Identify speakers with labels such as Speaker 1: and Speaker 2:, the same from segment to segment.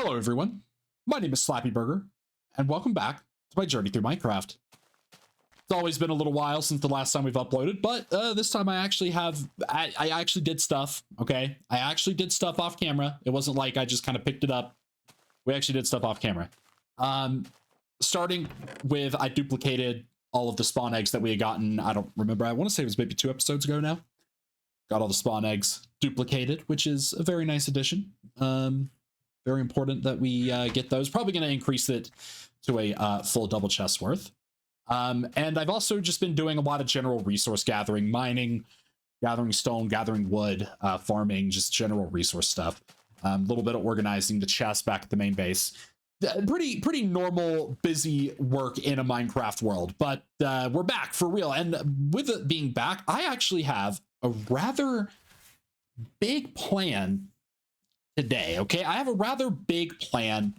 Speaker 1: Hello everyone, my name is Slappy Burger, and welcome back to my journey through Minecraft. It's always been a little while since the last time we've uploaded, but this time I actually actually did stuff, okay? I actually did stuff off camera. It wasn't like I just kind of picked it up. We actually did stuff off camera. Starting with, I duplicated all of the spawn eggs that we had gotten. I don't remember, I want to say it was maybe 2 episodes ago now. Got all the spawn eggs duplicated, which is a very nice addition. Very important that we get those. Probably going to increase it to a full double chest worth. And I've also just been doing a lot of general resource gathering, mining, gathering stone, gathering wood, farming, just general resource stuff. A little bit of organizing the chest back at the main base. Pretty normal, busy work in a Minecraft world, but we're back for real. And with it being back, I actually have a rather big plan today. Okay, I have a rather big plan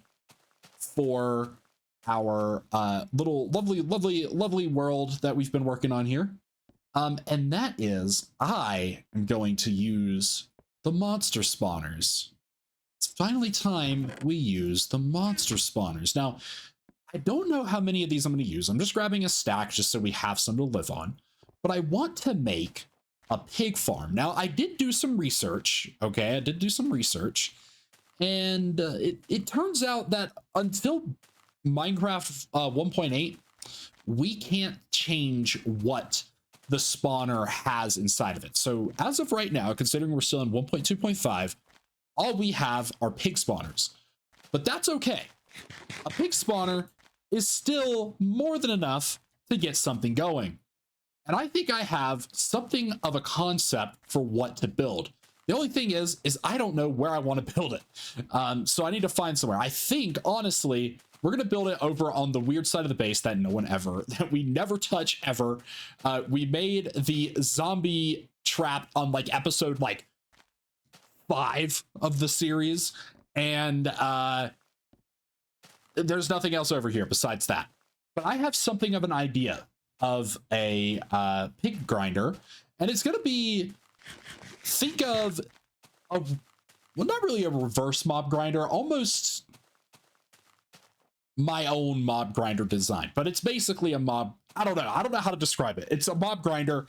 Speaker 1: for our little lovely world that we've been working on here, and that is I am going to use the monster spawners. It's finally time we use the monster spawners. Now, I don't know how many of these I'm going to use. I'm just grabbing a stack just so we have some to live on, but I want to make a pig farm. Now, I did do some research, okay? I did do some research, and it turns out that until Minecraft 1.8, we can't change what the spawner has inside of it. So as of right now, considering we're still in 1.2.5, all we have are pig spawners. But that's okay. A pig spawner is still more than enough to get something going. And I think I have something of a concept for what to build. The only thing is I don't know where I want to build it. So I need to find somewhere. I think, honestly, we're going to build it over on the weird side of the base that that we never touch ever. We made the zombie trap on like episode 5 of the series. And there's nothing else over here besides that. But I have something of an idea of a pig grinder, and it's gonna be, think of a, well, not really a reverse mob grinder, almost my own mob grinder design, but it's basically a mob. I don't know how to describe it. It's a mob grinder.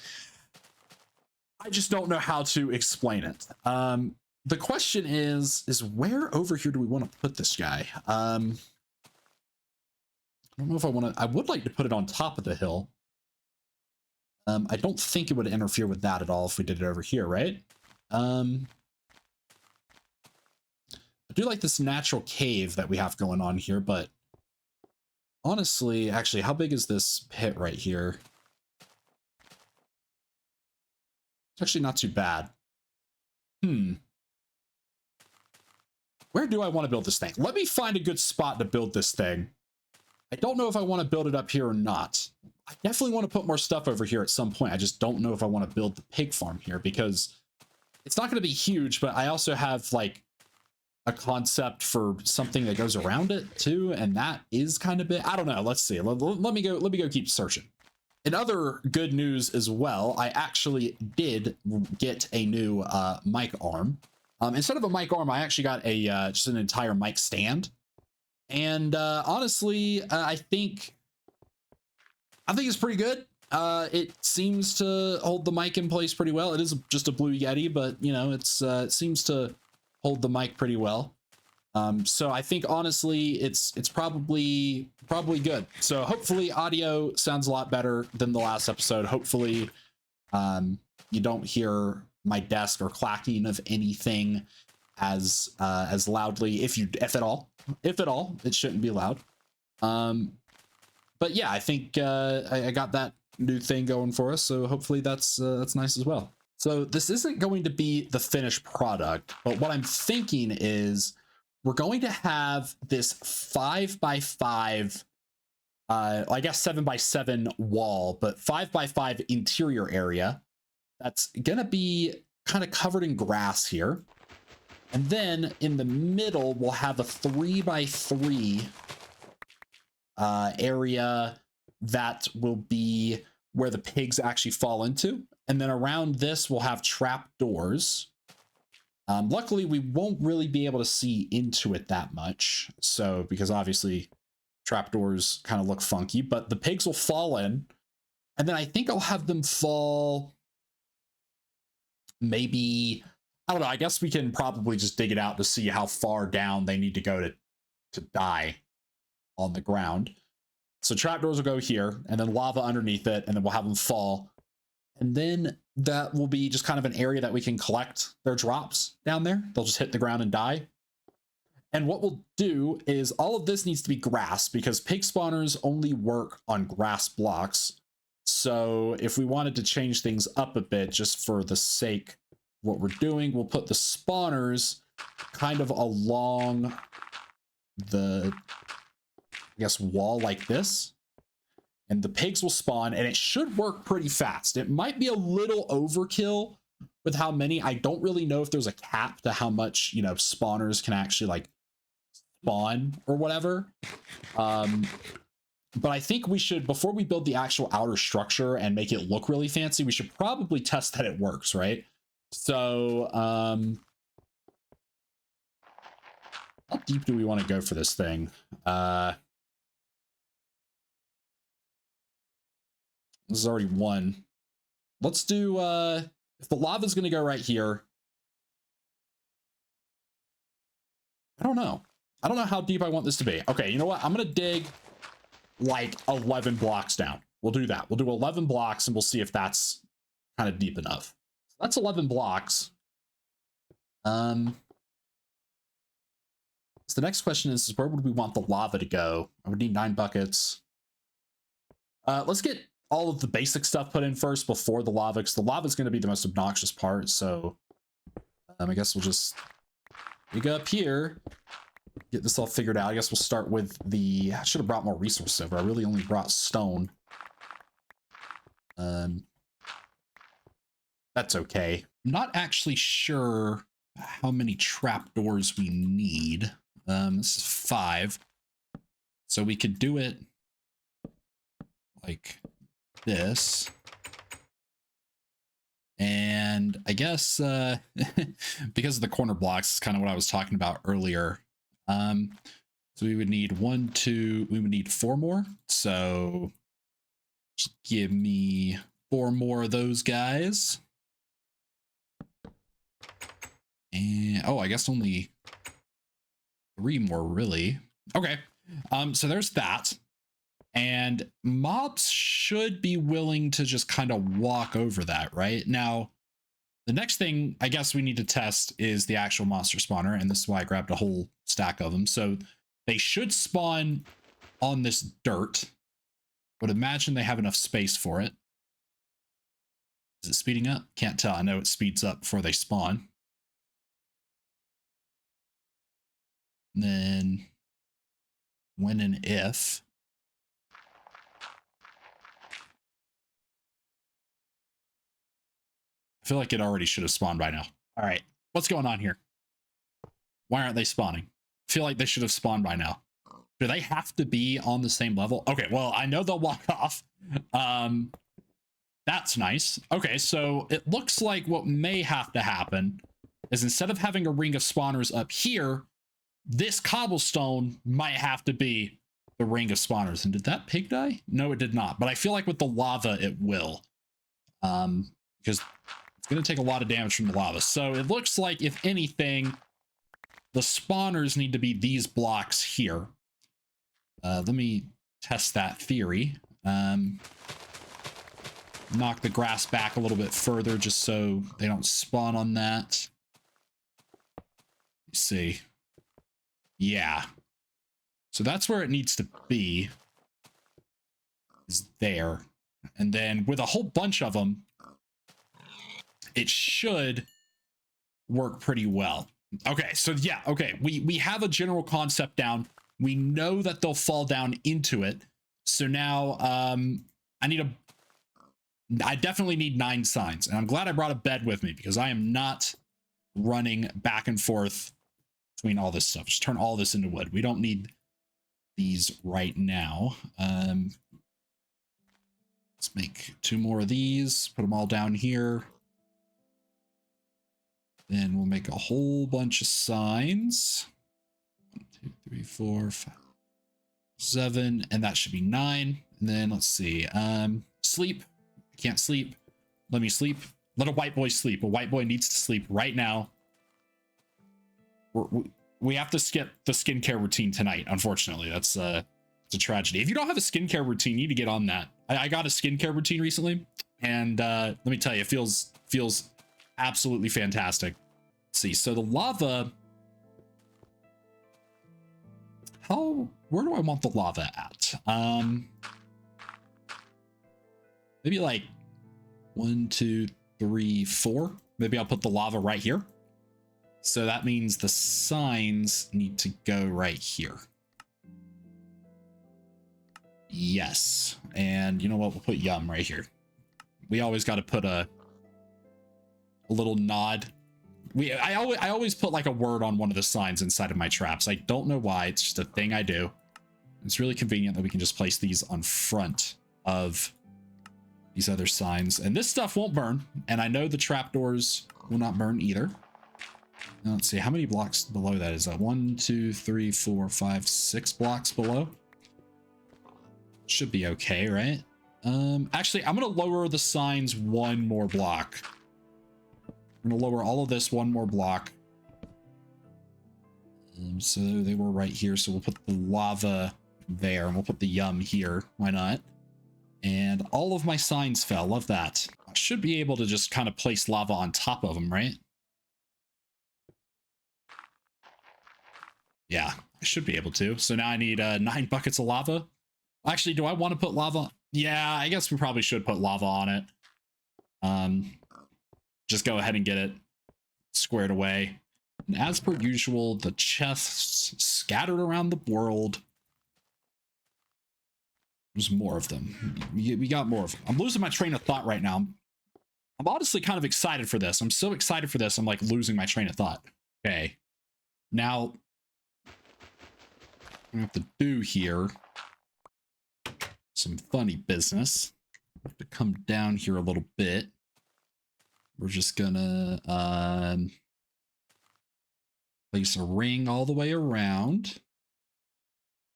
Speaker 1: I just don't know how to explain it. The question is where over here do we want to put this guy? I don't know if I want to. I would like to put it on top of the hill. I don't think it would interfere with that at all if we did it over here, right? I do like this natural cave that we have going on here, but honestly, actually, how big is this pit right here? It's actually not too bad. Where do I want to build this thing? Let me find a good spot to build this thing. I don't know if I want to build it up here or not. I definitely want to put more stuff over here at some point. I just don't know if I want to build the pig farm here because it's not going to be huge, but I also have like a concept for something that goes around it too, and that is kind of big. I don't know. Let's see. Let me go keep searching. In other good news as well, I actually did get a new mic arm. Instead of a mic arm, I actually got a just an entire mic stand. And honestly, I think it's pretty good. It seems to hold the mic in place pretty well. It is just a Blue Yeti, but you know, it seems to hold the mic pretty well. So I think honestly, it's probably good. So hopefully audio sounds a lot better than the last episode. Hopefully, you don't hear my desk or clacking of anything as loudly, if at all, it shouldn't be loud. But yeah, I think I got that new thing going for us, so hopefully that's nice as well. So this isn't going to be the finished product, but what I'm thinking is we're going to have this 5x5 I guess 7x7 wall, but 5x5 interior area that's gonna be kind of covered in grass here. And then in the middle, we'll have a 3x3 area that will be where the pigs actually fall into. And then around this, we'll have trap doors Luckily, we won't really be able to see into it that much. So, because obviously trapdoors kind of look funky, but the pigs will fall in. And then I think I'll have them fall maybe, I don't know, I guess we can probably just dig it out to see how far down they need to go to die on the ground. So trapdoors will go here, and then lava underneath it, and then we'll have them fall. And then that will be just kind of an area that we can collect their drops down there. They'll just hit the ground and die. And what we'll do is all of this needs to be grass because pig spawners only work on grass blocks. So if we wanted to change things up a bit just for the sake of what we're doing, we'll put the spawners kind of along the, I guess, wall like this. And the pigs will spawn, and it should work pretty fast. It might be a little overkill with how many. I don't really know if there's a cap to how much, you know, spawners can actually like spawn or whatever. But I think we should, before we build the actual outer structure and make it look really fancy, we should probably test that it works, right? So, how deep do we want to go for this thing? This is already one. Let's do, if the lava's going to go right here, I don't know. I don't know how deep I want this to be. Okay, you know what? I'm going to dig like 11 blocks down. We'll do that. We'll do 11 blocks and we'll see if that's kind of deep enough. So that's 11 blocks. So the next question is where would we want the lava to go? I would need 9 buckets. Let's get all of the basic stuff put in first before the lava, because the lava is going to be the most obnoxious part. So I guess we'll just dig up here, get this all figured out. I guess we'll start with the, I should have brought more resources over. I really only brought stone. That's okay. I'm not actually sure how many trapdoors we need. This is 5. So we could do it like this. And I guess because of the corner blocks, it's kind of what I was talking about earlier. So we would need 1, 2, we would need 4 more. So just give me 4 more of those guys. And oh, I guess only 3 more really. Okay. So there's that. And mobs should be willing to just kind of walk over that, right? Now, the next thing I guess we need to test is the actual monster spawner, and this is why I grabbed a whole stack of them. So they should spawn on this dirt. Would imagine they have enough space for it. Is it speeding up? Can't tell. I know it speeds up before they spawn. And then when and if. I feel like it already should have spawned by now. All right, what's going on here? Why aren't they spawning? I feel like they should have spawned by now. Do they have to be on the same level? Okay, well, I know they'll walk off. That's nice. Okay, so it looks like what may have to happen is instead of having a ring of spawners up here, this cobblestone might have to be the ring of spawners. And did that pig die? No, it did not. But I feel like with the lava, it will. Because it's going to take a lot of damage from the lava. So it looks like, if anything, the spawners need to be these blocks here. Let me test that theory. Knock the grass back a little bit further just so they don't spawn on that. Let's see. Yeah. So that's where it needs to be. Is there. And then with a whole bunch of them, it should work pretty well. Okay, so yeah, okay. We have a general concept down. We know that they'll fall down into it. So now I definitely need 9 signs. And I'm glad I brought a bed with me because I am not running back and forth between all this stuff. Just turn all this into wood. We don't need these right now. Let's make 2 more of these. Put them all down here. Then we'll make a whole bunch of signs. 1, 2, 3, 4, 5, 7, and that should be 9. And then let's see. Sleep. I can't sleep. Let me sleep. Let a white boy sleep. A white boy needs to sleep right now. We have to skip the skincare routine tonight, unfortunately. That's it's a tragedy. If you don't have a skincare routine, you need to get on that. I got a skincare routine recently, and let me tell you, it feels absolutely fantastic. Let's see. So the lava. Where do I want the lava at? Maybe like 1, 2, 3, 4. Maybe I'll put the lava right here. So that means the signs need to go right here. Yes. And you know what? We'll put yum right here. We always got to put a little nod. I always put like a word on one of the signs inside of my traps. I don't know why. It's just a thing I do. It's really convenient that we can just place these on front of these other signs. And this stuff won't burn. And I know the trapdoors will not burn either. Now, let's see. How many blocks below that is that? 1, 2, 3, 4, 5, 6 blocks below. Should be okay, right? Actually, I'm going to lower the signs 1 more block. I'm going to lower all of this 1 more block. So they were right here. So we'll put the lava there and we'll put the yum here. Why not? And all of my signs fell. Love that. I should be able to just kind of place lava on top of them, right? Yeah, I should be able to. So now I need 9 buckets of lava. Actually, do I want to put lava? Yeah, I guess we probably should put lava on it. Just go ahead and get it squared away. And as per usual, the chests scattered around the world. There's more of them. We got more of them. I'm losing my train of thought right now. I'm honestly kind of excited for this. I'm so excited for this. I'm like losing my train of thought. Okay. Now, I have to do here some funny business. I have to come down here a little bit. We're just gonna place a ring all the way around.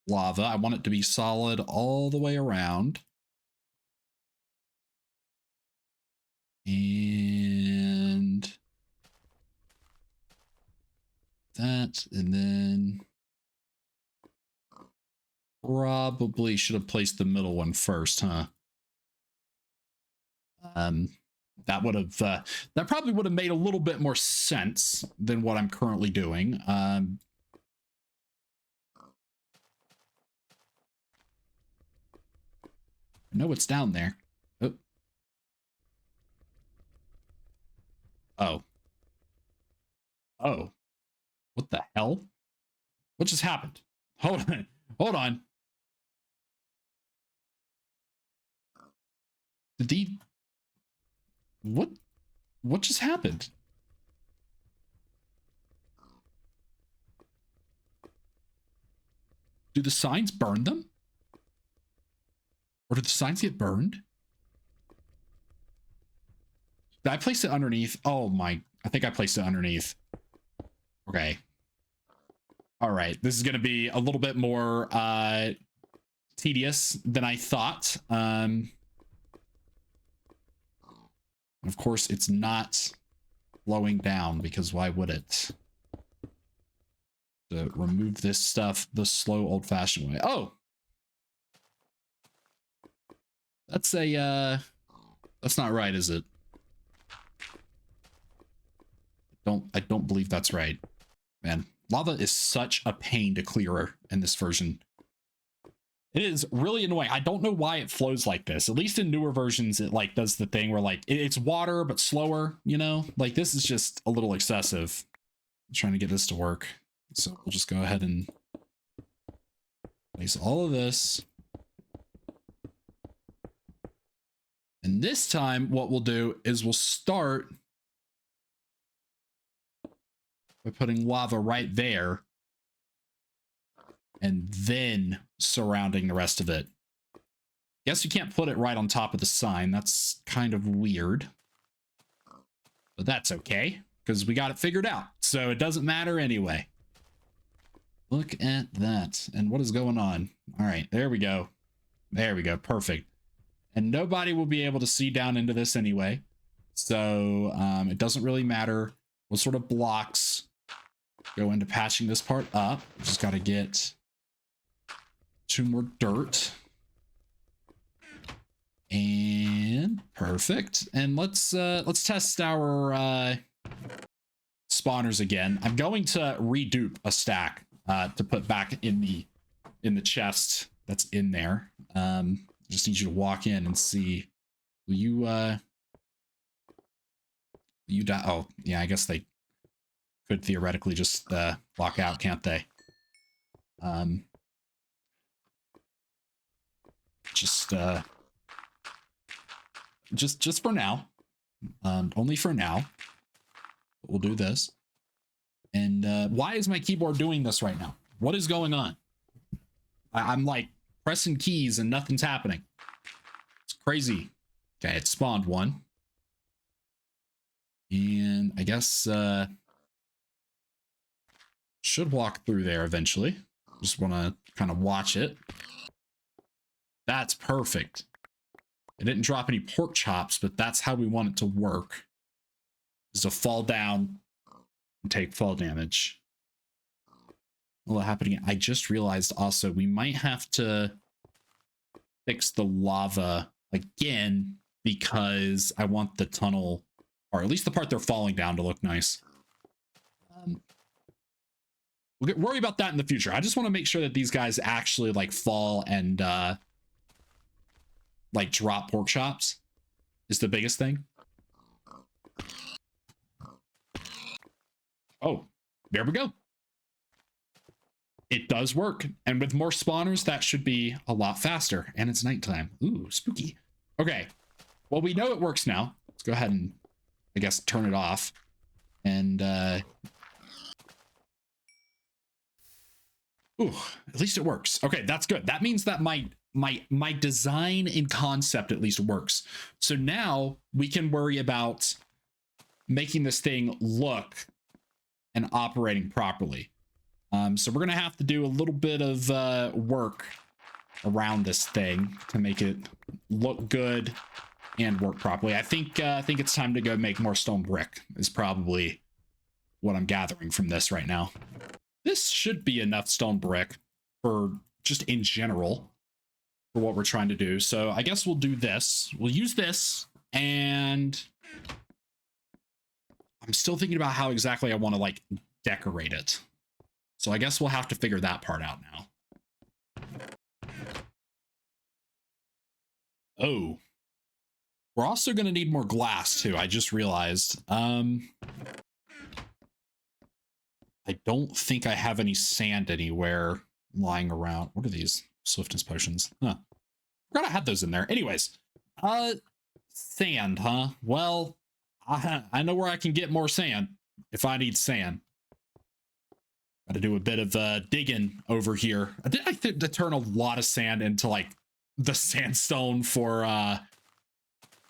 Speaker 1: Lava. I want it to be solid all the way around. And that, and then probably should have placed the middle one first, huh? That would have that probably would have made a little bit more sense than what I'm currently doing. I know what's down there. Oh. Oh. Oh. What the hell? What just happened? Hold on. Hold on. Did the... What just happened? Do the signs burn them? Or did the signs get burned? Did I place it underneath? Oh my, I think I placed it underneath. Okay. All right, this is going to be a little bit more tedious than I thought. Of course, it's not flowing down because why would it? To remove this stuff the slow old-fashioned way. Oh! That's a, that's not right, is it? I don't believe that's right. Man, lava is such a pain to clear in this version. It is really annoying. I don't know why it flows like this. At least in newer versions, it like does the thing where like it's water, but slower, you know? Like this is just a little excessive. I'm trying to get this to work. So we'll just go ahead and place all of this. And this time what we'll do is we'll start by putting lava right there and then surrounding the rest of it. Guess you can't put it right on top of the sign. That's kind of weird, but that's okay. because we got it figured out. So it doesn't matter anyway. Look at that. And what is going on? All right, there we go. There we go. Perfect. And nobody will be able to see down into this anyway. So it doesn't really matter what sort of blocks go into patching this part up. Just got to get 2 more dirt. And perfect. And let's test our spawners again. I'm going to redupe a stack to put back in the chest that's in there. Just need you to walk in and see. Will you die? Oh, yeah, I guess they could theoretically just walk out, can't they? Just for now. Only for now. We'll do this. And why is my keyboard doing this right now? What is going on? I'm like pressing keys and nothing's happening. It's crazy. Okay, it spawned one. And I guess should walk through there eventually. Just want to kind of watch it. That's perfect. It didn't drop any pork chops, but that's how we want it to work. Is to fall down and take fall damage. Will it happen again? I just realized also we might have to fix the lava again because I want the tunnel, or at least the part they're falling down, to look nice. We'll worry about that in the future. I just want to make sure that these guys actually like fall and like drop pork chops is the biggest thing. Oh, there we go. It does work. And with more spawners, that should be a lot faster. And it's nighttime. Ooh, spooky. Okay. Well, we know it works now. Let's go ahead and, I guess, turn it off. And, ooh, at least it works. Okay, that's good. That means that my design in concept at least works. So now we can worry about making this thing look and operating properly. So we're gonna have to do a little bit of work around this thing to make it look good and work properly. I think it's time to go make more stone brick is probably what I'm gathering from this right now. This should be enough stone brick for just in general for what we're trying to do. So I guess we'll do this. We'll use this, and I'm still thinking about how exactly I want to like decorate it. So I guess we'll have to figure that part out now. Oh, we're also going to need more glass too. I just realized. I don't think I have any sand anywhere lying around. What are these? Swiftness potions. Huh. Forgot I had those in there. Anyways, sand, huh? Well, I know where I can get more sand if I need sand. Got to do a bit of digging over here. I did to turn a lot of sand into like the sandstone for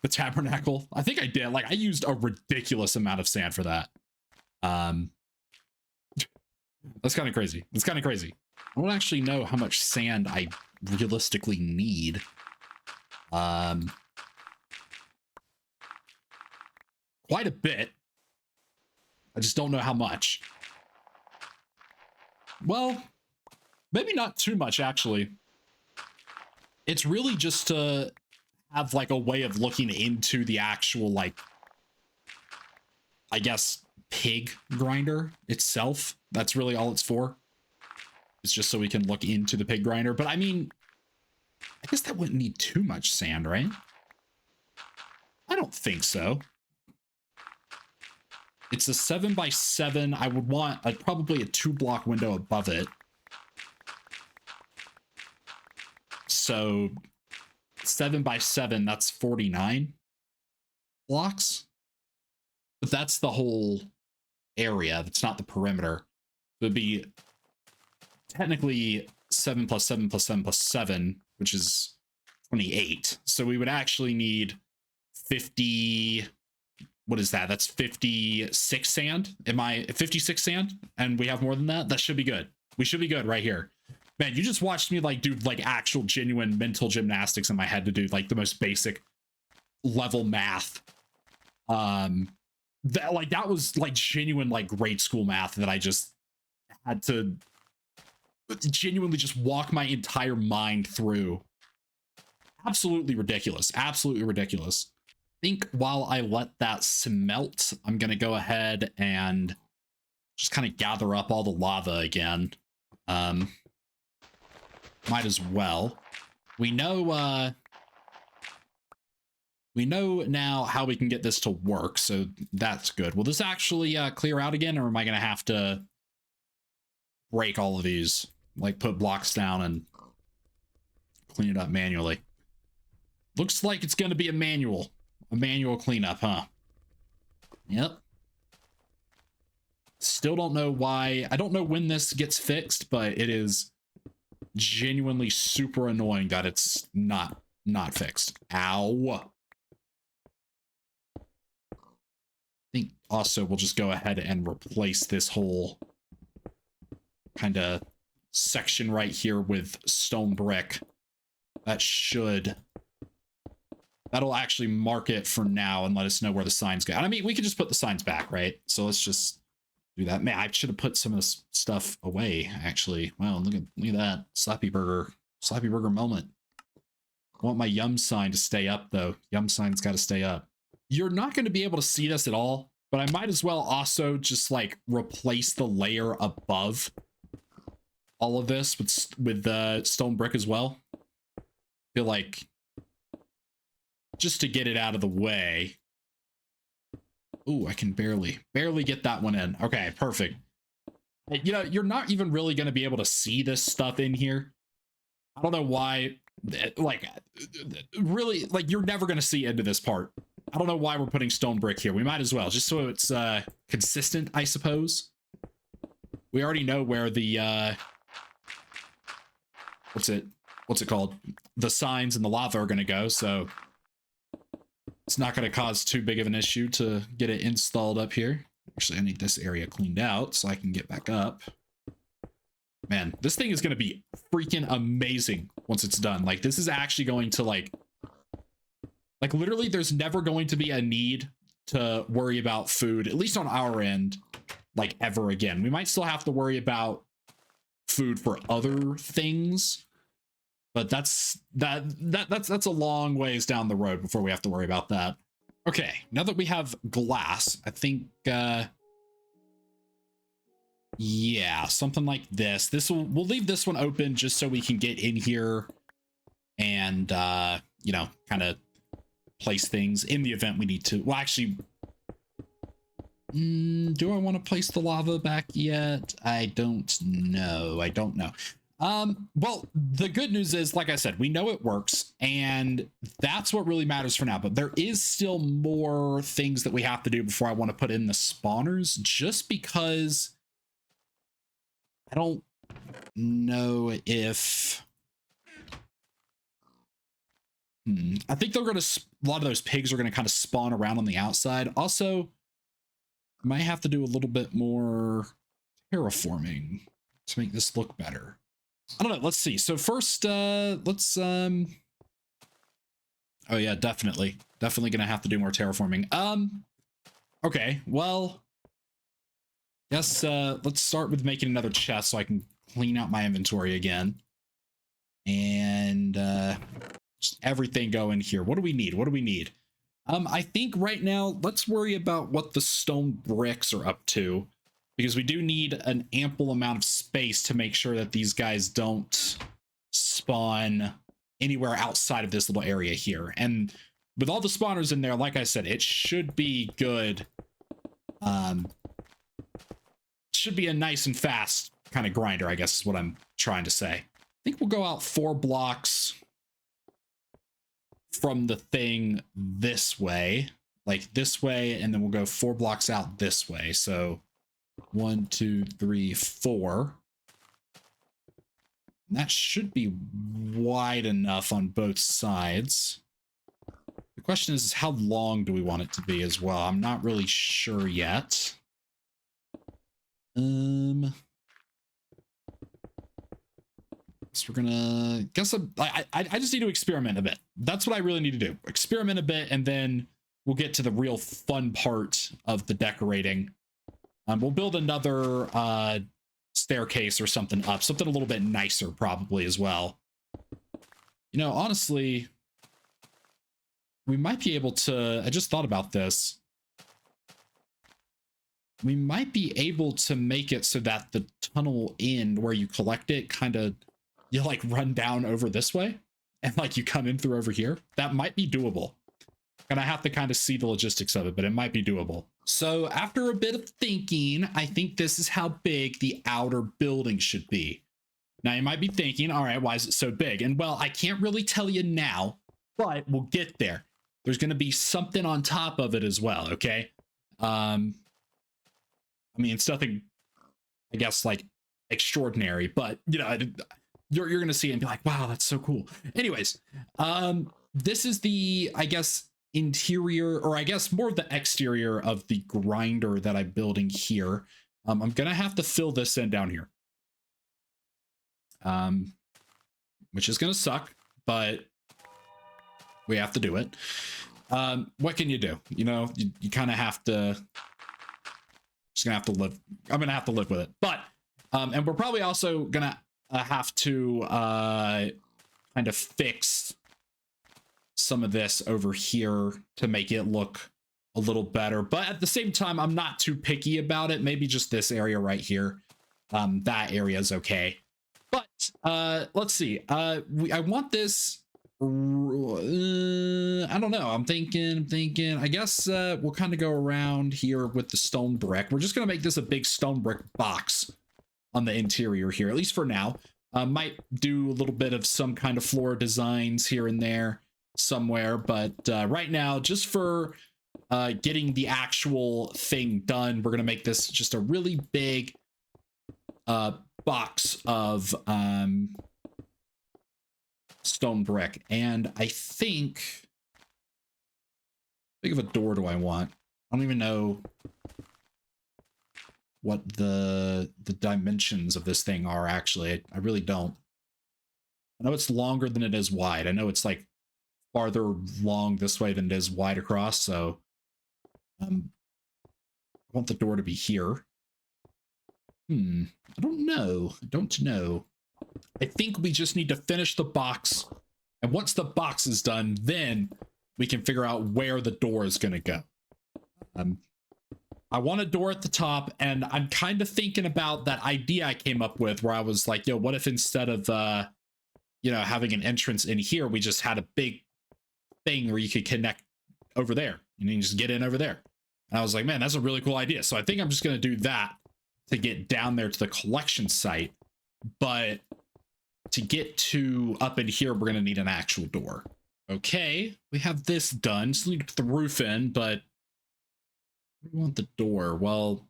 Speaker 1: the tabernacle. I think I did. Like I used a ridiculous amount of sand for that. That's kind of crazy. It's kind of crazy. I don't actually know how much sand I realistically need. Quite a bit. I just don't know how much. Well, maybe not too much, actually. It's really just to have like a way of looking into the actual, like, I guess, pig grinder itself. That's really all it's for. It's just so we can look into the pig grinder. But I mean, I guess that wouldn't need too much sand, right? I don't think so. It's a 7x7. I would want like probably a 2-block window above it. So 7x7, that's 49 blocks. But that's the whole area. That's not the perimeter. It would be technically 7 plus 7 plus 7 plus 7, which is 28. So we would actually need 50. what is that? That's 56 sand. Am I 56 sand? And we have more than that? That should be good. We should be good right here. Man, you just watched me like do like actual genuine mental gymnastics in my head to do like the most basic level math. That was like genuine like grade school math that I just had to genuinely just walk my entire mind through. Absolutely ridiculous. Absolutely ridiculous. I think while I let that smelt, I'm gonna go ahead and just kind of gather up all the lava again. Might as well. We know now how we can get this to work, so that's good. Will this actually clear out again, or am I gonna have to break all of these, like put blocks down and clean it up manually? Looks like it's gonna be a manual cleanup, huh? Yep. Still don't know why. I don't know when this gets fixed, but it is genuinely super annoying that it's not fixed. Ow. I think also we'll just go ahead and replace this whole kind of section right here with stone brick. That'll actually mark it for now and let us know where the signs go. And I mean, we could just put the signs back, right? So let's just do that. Man, I should have put some of this stuff away, actually. Wow, look at that. Slappy burger moment. I want my yum sign to stay up, though. Yum sign's got to stay up. You're not going to be able to see this at all, but I might as well also just, like, replace the layer above all of this with the stone brick as well. I feel like just to get it out of the way. Ooh, I can barely get that one in. Okay, perfect. You know, you're not even really going to be able to see this stuff in here. I don't know why, like, really, like, you're never going to see into this part. I don't know why we're putting stone brick here. We might as well, just so it's consistent, I suppose. We already know where the, what's it called? The signs and the lava are going to go, so it's not going to cause too big of an issue to get it installed up here. Actually, I need this area cleaned out so I can get back up. Man, this thing is going to be freaking amazing once it's done. Like, this is actually going to, like literally, there's never going to be a need to worry about food, at least on our end, like, ever again. We might still have to worry about food for other things, but that's a long ways down the road before we have to worry about that. Okay, now that we have glass, I think yeah, something like this. We'll leave this one open just so we can get in here and you know, kind of place things in the event we need to. Well, actually, do I want to place the lava back yet? I don't know. Well, the good news is, like I said, we know it works, and that's what really matters for now. But there is still more things that we have to do before I want to put in the spawners, just because I don't know if I think they're going to, a lot of those pigs are going to kind of spawn around on the outside. Also, I might have to do a little bit more terraforming to make this look better. I don't know. Let's see. So first, let's, oh yeah, definitely gonna have to do more terraforming. Okay, well, guess, let's start with making another chest so I can clean out my inventory again. And, just everything go in here. What do we need? I think right now, let's worry about what the stone bricks are up to, because we do need an ample amount of space to make sure that these guys don't spawn anywhere outside of this little area here. And with all the spawners in there, like I said, it should be good. Should be a nice and fast kind of grinder, I guess is what I'm trying to say. I think we'll go out 4 blocks from the thing this way, like this way, and then we'll go 4 blocks out this way. So 1, 2, 3, 4. And that should be wide enough on both sides to The question is how long do we want it to be as well? I'm not really sure yet. So we're gonna guess I just need to experiment a bit. That's what I really need to do. Experiment a bit, and then we'll get to the real fun part of the decorating. We'll build another staircase or something up, something a little bit nicer probably as well. You know, honestly, we might be able to, I just thought about this. We might be able to make it so that the tunnel end where you collect it kind of, you like run down over this way and like you come in through over here. That might be doable. And I have to kind of see the logistics of it, but it might be doable. So after a bit of thinking, I think this is how big the outer building should be. Now you might be thinking, all right, why is it so big? And well, I can't really tell you now, but we'll get there. There's going to be something on top of it as well. Okay. I mean, it's nothing, I guess, like extraordinary, but you know, you're going to see it and be like, wow, that's so cool. Anyways, this is the, I guess, interior, or I guess more of the exterior of the grinder that I'm building here. I'm going to have to fill this in down here. Which is going to suck, but we have to do it. What can you do? You know, you kind of have to, just gonna have to live. I'm gonna have to live with it. But, and we're probably also gonna have to kind of fix some of this over here to make it look a little better. But at the same time, I'm not too picky about it. Maybe just this area right here. That area is okay. But let's see. I want this. I don't know. I'm thinking. I guess we'll kind of go around here with the stone brick. We're just gonna make this a big stone brick box on the interior here, at least for now. Might do a little bit of some kind of floor designs here and there somewhere, but right now, just for getting the actual thing done, we're gonna make this just a really big box of stone brick. And I think, how big of a door do I want? I don't even know what the dimensions of this thing are actually. I really don't. I know it's longer than it is wide. I know it's like farther long this way than it is wide across, so I want the door to be here. I don't know. I think we just need to finish the box, and once the box is done, then we can figure out where the door is going to go. I want a door at the top, and I'm kind of thinking about that idea I came up with where I was like, yo, what if instead of, you know, having an entrance in here, we just had a big thing where you could connect over there, and you can just get in over there. And I was like, man, that's a really cool idea. So I think I'm just going to do that to get down there to the collection site. But to get to up in here, we're going to need an actual door. Okay, we have this done. Still need to put the roof in, but we want the door. Well,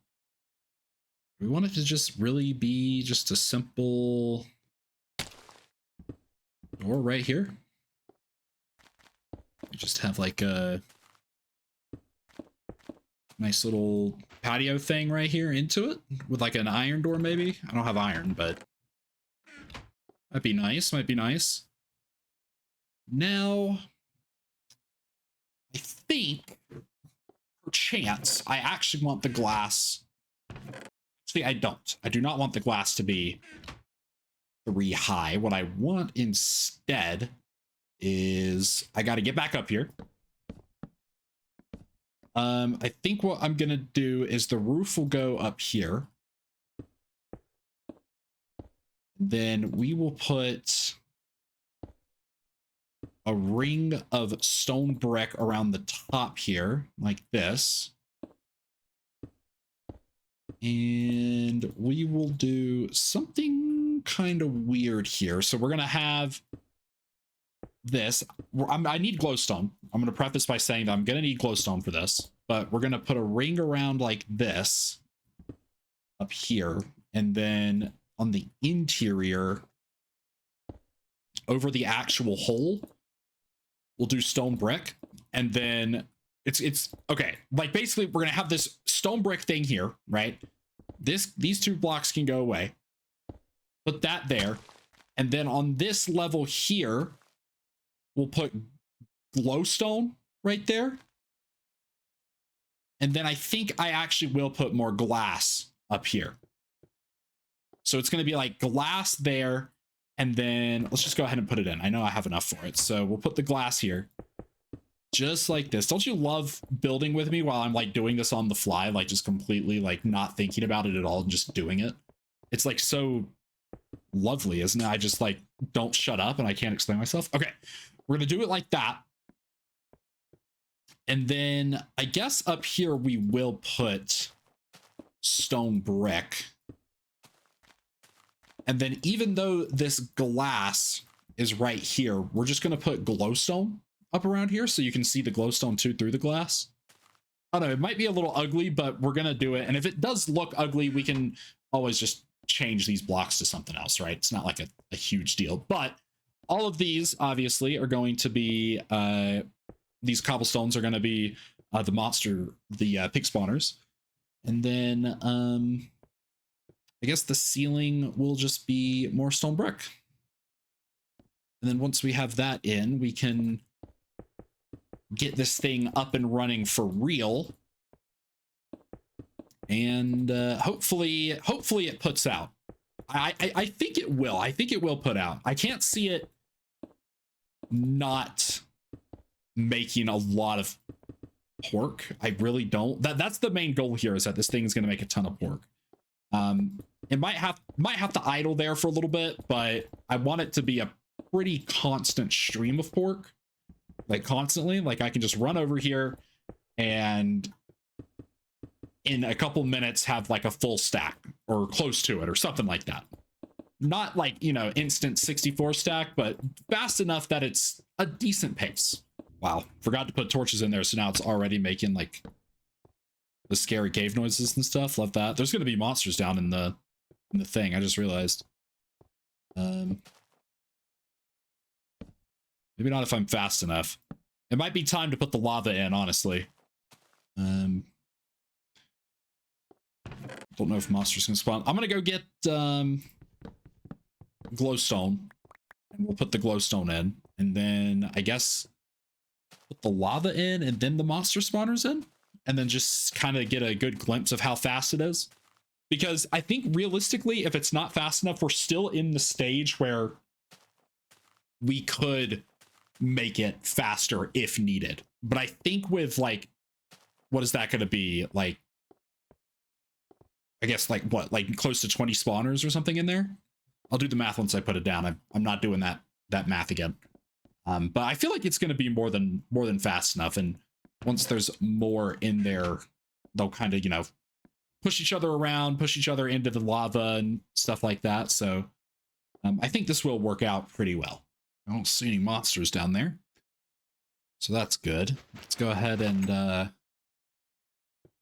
Speaker 1: we want it to just really be just a simple door right here. We just have like a nice little patio thing right here into it with like an iron door maybe. I don't have iron, but might be nice. Now, I think, perchance, I actually want the glass. Actually, I don't. I do not want the glass to be 3 high. What I want instead is, I got to get back up here. I think what I'm going to do is the roof will go up here. Then we will put a ring of stone brick around the top here, like this. And we will do something kind of weird here. So we're going to have this. I need glowstone. I'm going to preface by saying that I'm going to need glowstone for this. But we're going to put a ring around like this up here. And then on the interior, over the actual hole, we'll do stone brick. And then it's okay. Like basically we're gonna have this stone brick thing here, right? These 2 blocks can go away. Put that there. And then on this level here, we'll put glowstone right there. And then I think I actually will put more glass up here. So it's going to be like glass there. And then let's just go ahead and put it in. I know I have enough for it. So we'll put the glass here. Just like this. Don't you love building with me while I'm like doing this on the fly? Like just completely like not thinking about it at all and just doing it. It's like so lovely, isn't it? I just like don't shut up and I can't explain myself. Okay. We're going to do it like that. And then I guess up here we will put stone brick. And then even though this glass is right here, we're just going to put glowstone up around here so you can see the glowstone too through the glass. I don't know, it might be a little ugly, but we're going to do it. And if it does look ugly, we can always just change these blocks to something else, right? It's not like a huge deal. But all of these obviously are going to be, these cobblestones are going to be the pig spawners. And then I guess the ceiling will just be more stone brick. And then once we have that in, we can get this thing up and running for real. And hopefully it puts out. I think it will. I think it will put out. I can't see it not making a lot of pork. I really don't. That's the main goal here, is that this thing is going to make a ton of pork. It might have to idle there for a little bit, but I want it to be a pretty constant stream of pork, like constantly. Like I can just run over here and in a couple minutes have like a full stack or close to it or something like that. Not like, you know, instant 64 stack, but fast enough that it's a decent pace. Wow, forgot to put torches in there, so now it's already making like the scary cave noises and stuff. Love that. There's gonna be monsters down in the thing. I just realized. Maybe not if I'm fast enough. It might be time to put the lava in, honestly. Don't know if monsters can spawn. I'm gonna go get glowstone, and we'll put the glowstone in, and then I guess put the lava in, and then the monster spawners in, and then just kind of get a good glimpse of how fast it is. Because I think realistically, if it's not fast enough, we're still in the stage where we could make it faster if needed. But I think with like, what is that going to be? Like, I guess like what, like close to 20 spawners or something in there? I'll do the math once I put it down. I'm not doing that math again. But I feel like it's going to be more than fast enough. And once there's more in there, they'll kind of, you know, push each other around, push each other into the lava and stuff like that. So I think this will work out pretty well. I don't see any monsters down there, so that's good. Let's go ahead and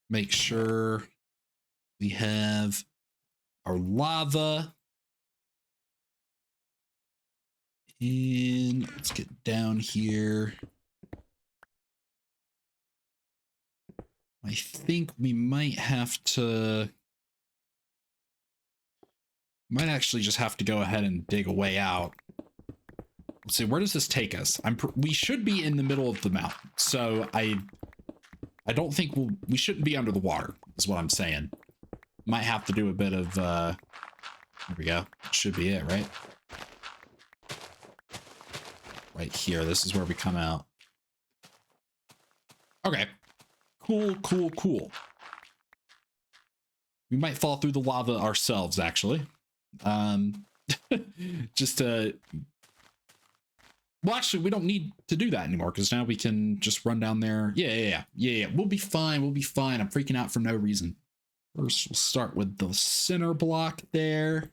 Speaker 1: make sure we have our lava. And let's get down here. I think we might have to... might actually just have to go ahead and dig a way out. Let's see, where does this take us? We should be in the middle of the mountain, so I don't think we shouldn't be under the water, is what I'm saying. Might have to do a bit of... there we go. Should be it, right? Right here. This is where we come out. Okay. Cool. We might fall through the lava ourselves, actually. Just to... well, actually, we don't need to do that anymore, because now we can just run down there. Yeah. We'll be fine. I'm freaking out for no reason. First, we'll start with the center block there.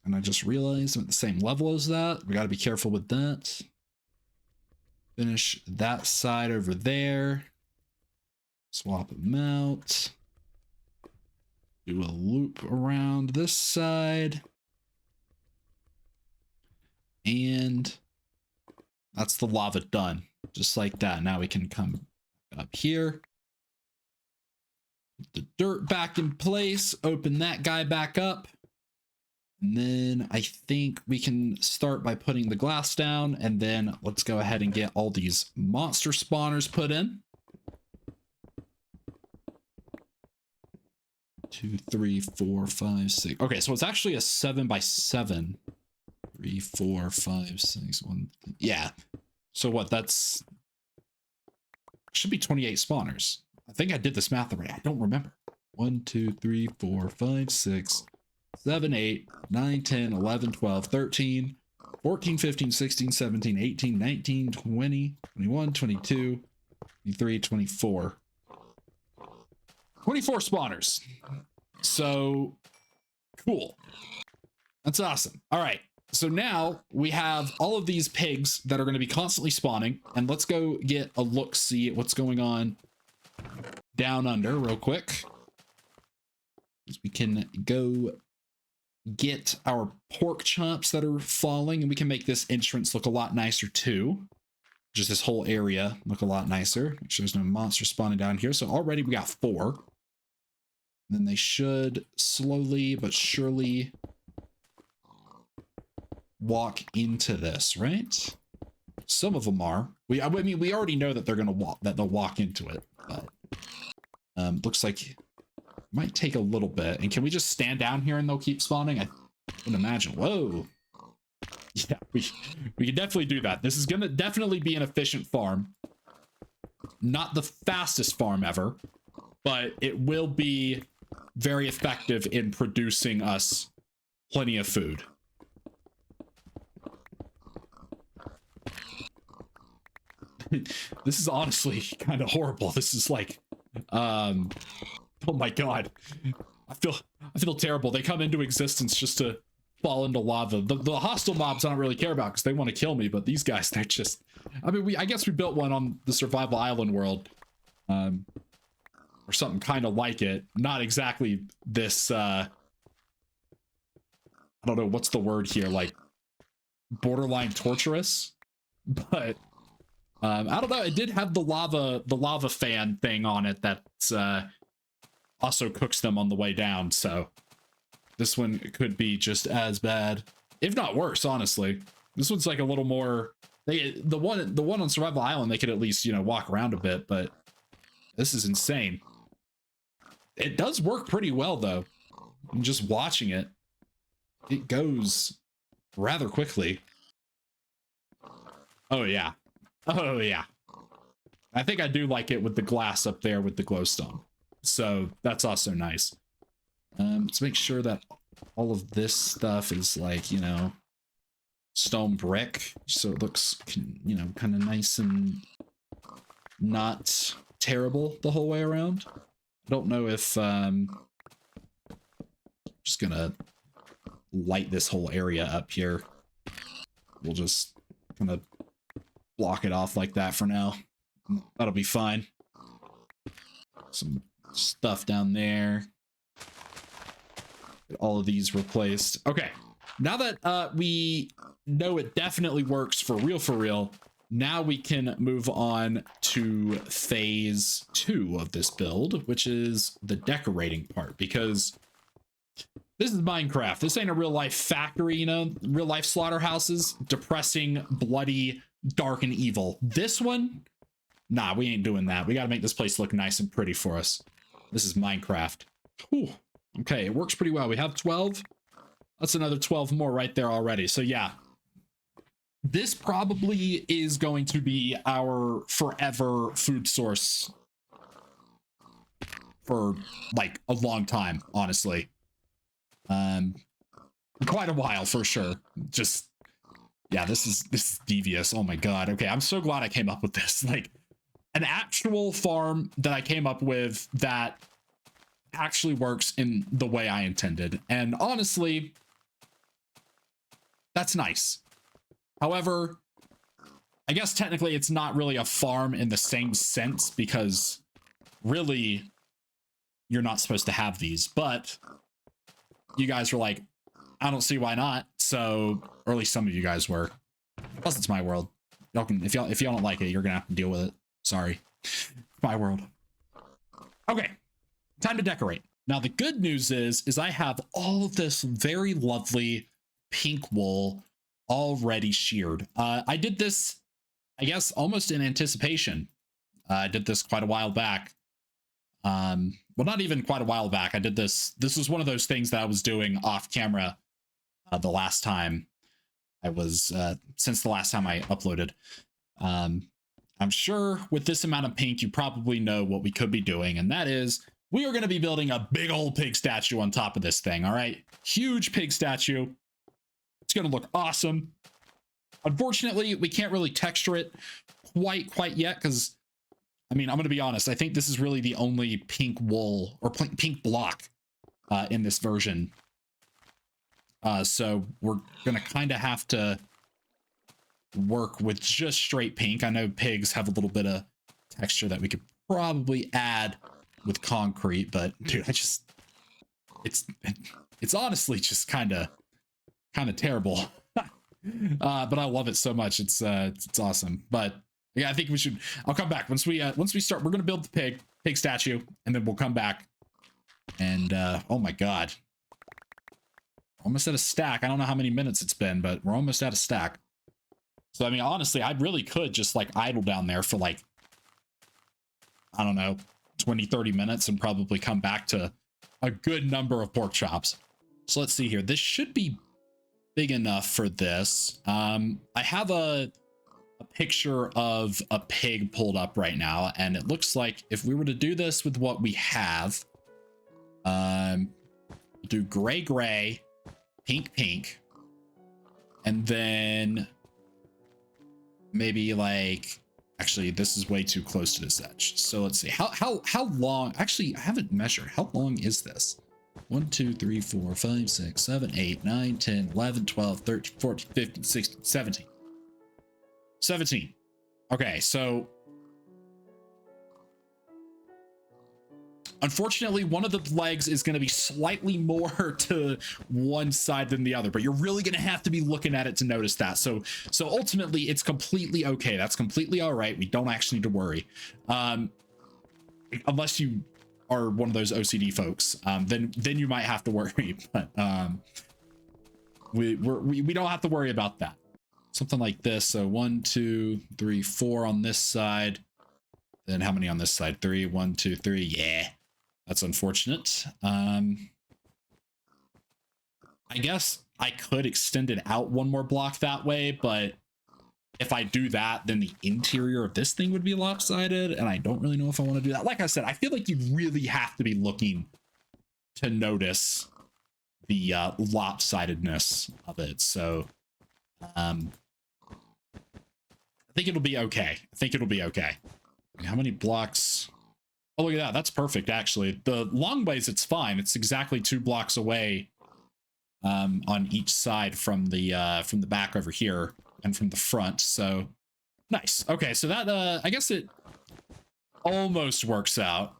Speaker 1: And I just realized I'm at the same level as that. We got to be careful with that. Finish that side over there. Swap them out. Do a loop around this side. And that's the lava done. just like that. Now we can come up here, put the dirt back in place, open that guy back up. And then I think we can start by putting the glass down, and then let's go ahead and get all these monster spawners put in. 2, 3, 4, 5, 6. Okay, so it's actually a 7x7. 3, 4, 5, 6, 1. Yeah. So what? That's should be 28 spawners. I think I did this math already. I don't remember. 1, 2, 3, 4, 5, 6, 7, 8, 9, 10, 11, 12, 13, 14, 15, 16, 17, 18, 19, 20, 21, 22, 23, 24. 24 spawners. So cool. That's awesome. All right. So now we have all of these pigs that are going to be constantly spawning, and let's go get a look-see at what's going on down under real quick. We can go get our pork chops that are falling, and we can make this entrance look a lot nicer too. Just this whole area look a lot nicer. Make sure there's no monster spawning down here. So already we got 4. And then they should slowly but surely walk into this, right? Some of them are. I mean, we already know that they're gonna walk, that they'll walk into it, but looks like it might take a little bit. And can we just stand down here and they'll keep spawning? I would imagine. Whoa. Yeah, we can definitely do that. This is gonna definitely be an efficient farm. Not the fastest farm ever, but it will be very effective in producing us plenty of food. This is honestly kind of horrible. This is like, oh my god, I feel terrible. They come into existence just to fall into lava. The hostile mobs I don't really care about because they want to kill me, but these guys, they're just, I mean, I guess we built one on the survival island world, or something kind of like it. Not exactly this, I don't know, what's the word here, like borderline torturous, but I don't know. It did have the lava fan thing on it that also cooks them on the way down. So this one could be just as bad, if not worse. Honestly, this one's like a little more. The one on Survival Island, they could at least, you know, walk around a bit, but this is insane. It does work pretty well though. I'm just watching it. It goes rather quickly. Oh yeah. Oh yeah. I think I do like it with the glass up there with the glowstone. So that's also nice. Let's make sure that all of this stuff is like, you know, stone brick. So it looks, you know, kind of nice and not terrible the whole way around. I don't know if, just gonna light this whole area up here. We'll just kind of block it off like that for now. That'll be fine. Some stuff down there. Get all of these replaced. Okay, now that we know it definitely works for real, now we can move on to phase 2 of this build, which is the decorating part, because this is Minecraft. This ain't a real life factory, you know, real life slaughterhouses, depressing, bloody, dark, and evil. This one, nah, we ain't doing that. We got to make this place look nice and pretty for us. This is Minecraft. Whew. Okay, it works pretty well. We have 12. That's another 12 more right there already. So yeah, this probably is going to be our forever food source for like a long time, honestly. Quite a while for sure. Just, yeah, this is devious. Oh my god. Okay, I'm so glad I came up with this. Like, an actual farm that I came up with that actually works in the way I intended. And honestly, that's nice. However, I guess technically it's not really a farm in the same sense, because really you're not supposed to have these, but you guys were like, I don't see why not. So, or at least some of you guys were. Plus it's my world. Y'all can, if y'all don't like it, you're gonna have to deal with it. Sorry. My world. Okay, time to decorate. Now the good news is I have all of this very lovely pink wool already sheared. I did this, I guess, almost in anticipation. I did this quite a while back. Well, not even quite a while back. I did this. This was one of those things that I was doing off camera the last time I was, since the last time I uploaded. I'm sure with this amount of pink, you probably know what we could be doing, and that is we are going to be building a big old pig statue on top of this thing. All right, huge pig statue. It's going to look awesome. Unfortunately, we can't really texture it quite yet because, I mean, I'm going to be honest. I think this is really the only pink wool or pink block in this version. So we're going to kind of have to work with just straight pink. I know pigs have a little bit of texture that we could probably add with concrete, but dude, it's honestly just kind of terrible. But I love it so much. It's awesome. But yeah, I think we should, I'll come back once we start. We're gonna build the pig statue, and then we'll come back and oh my god, almost at a stack. I don't know how many minutes it's been, but we're almost at a stack. So I mean, honestly, I really could just like idle down there for like, I don't know, 20-30 minutes and probably come back to a good number of pork chops. So let's see here. This should be big enough for this. I have a picture of a pig pulled up right now, and it looks like if we were to do this with what we have, do gray, pink, and then maybe like, actually this is way too close to this edge. So let's see how long, actually I haven't measured. How long is this? 1, 2, 3, 4, 5, 6, 7, 8, 9, 10, 11, 12, 13, 14, 15, 16, 17. 17. Okay, so unfortunately, one of the legs is going to be slightly more to one side than the other, but you're really going to have to be looking at it to notice that. So ultimately, it's completely okay. That's completely all right. We don't actually need to worry. Unless you are one of those OCD folks, then you might have to worry. But we don't have to worry about that. Something like this. So 1, 2, 3, 4 on this side. Then how many on this side? 3, 1, 2, 3. Yeah. That's unfortunate. I guess I could extend it out one more block that way, but if I do that, then the interior of this thing would be lopsided, and I don't really know if I want to do that. Like I said, I feel like you really have to be looking to notice the lopsidedness of it. So I think it'll be okay. How many blocks? Oh, look at that. That's perfect, actually. The long ways, it's fine. It's exactly 2 blocks away on each side from the back over here and from the front. So nice. Okay, so that I guess it almost works out.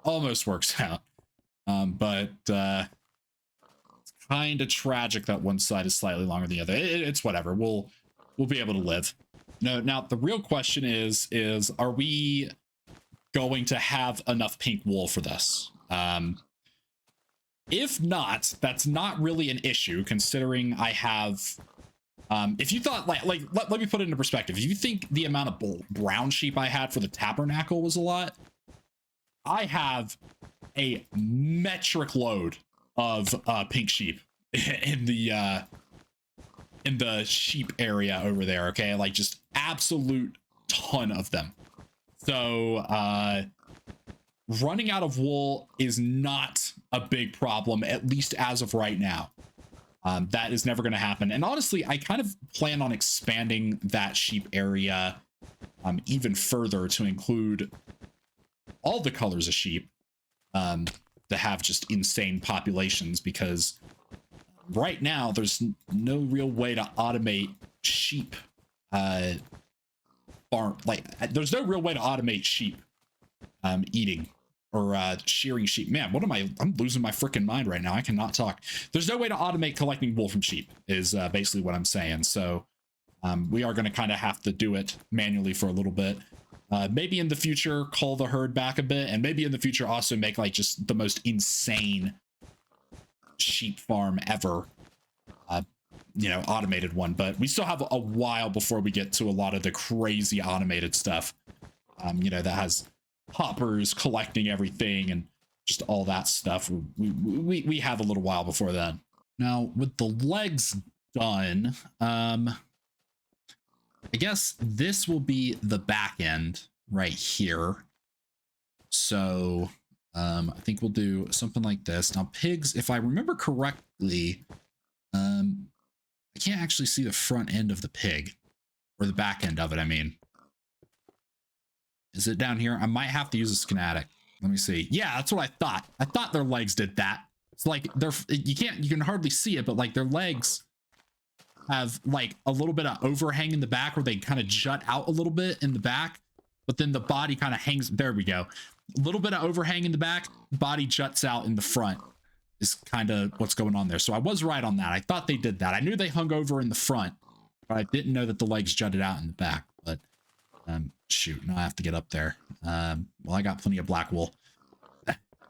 Speaker 1: But it's kind of tragic that one side is slightly longer than the other. It's whatever. We'll be able to live. No, now the real question is are we going to have enough pink wool for this? If not, that's not really an issue, considering I have if you thought let me put it into perspective. If you think the amount of brown sheep I had for the tabernacle was a lot, I have a metric load of pink sheep in the sheep area over there. Okay, like just absolute ton of them. So running out of wool is not a big problem, at least as of right now. That is never going to happen. And honestly, I kind of plan on expanding that sheep area even further to include all the colors of sheep that have just insane populations, because right now there's no real way to automate sheep farm. Like there's no real way to automate sheep eating or shearing sheep. Man, I'm losing my freaking mind right now. I cannot talk. There's no way to automate collecting wool from sheep is basically what I'm saying. So We are going to kind of have to do it manually for a little bit. Maybe in the future, cull the herd back a bit, and maybe in the future also make like just the most insane sheep farm ever. You know, automated one, but we still have a while before we get to a lot of the crazy automated stuff. You know, that has hoppers collecting everything and just all that stuff. We have a little while before then. Now, with the legs done, I guess this will be the back end right here. So I think we'll do something like this. Now, pigs, if I remember correctly, I can't actually see the front end of the pig, or the back end of it, I mean. Is it down here? I might have to use a schematic. Let me see. Yeah, that's what I thought. I thought their legs did that. It's like you can hardly see it, but like their legs have like a little bit of overhang in the back where they kind of jut out a little bit in the back, but then the body kind of hangs. There we go. A little bit of overhang in the back, body juts out in the front is kind of what's going on there. So I was right on that. I thought they did that. I knew they hung over in the front, but I didn't know that the legs jutted out in the back. But shoot, now I have to get up there. Well, I got plenty of black wool.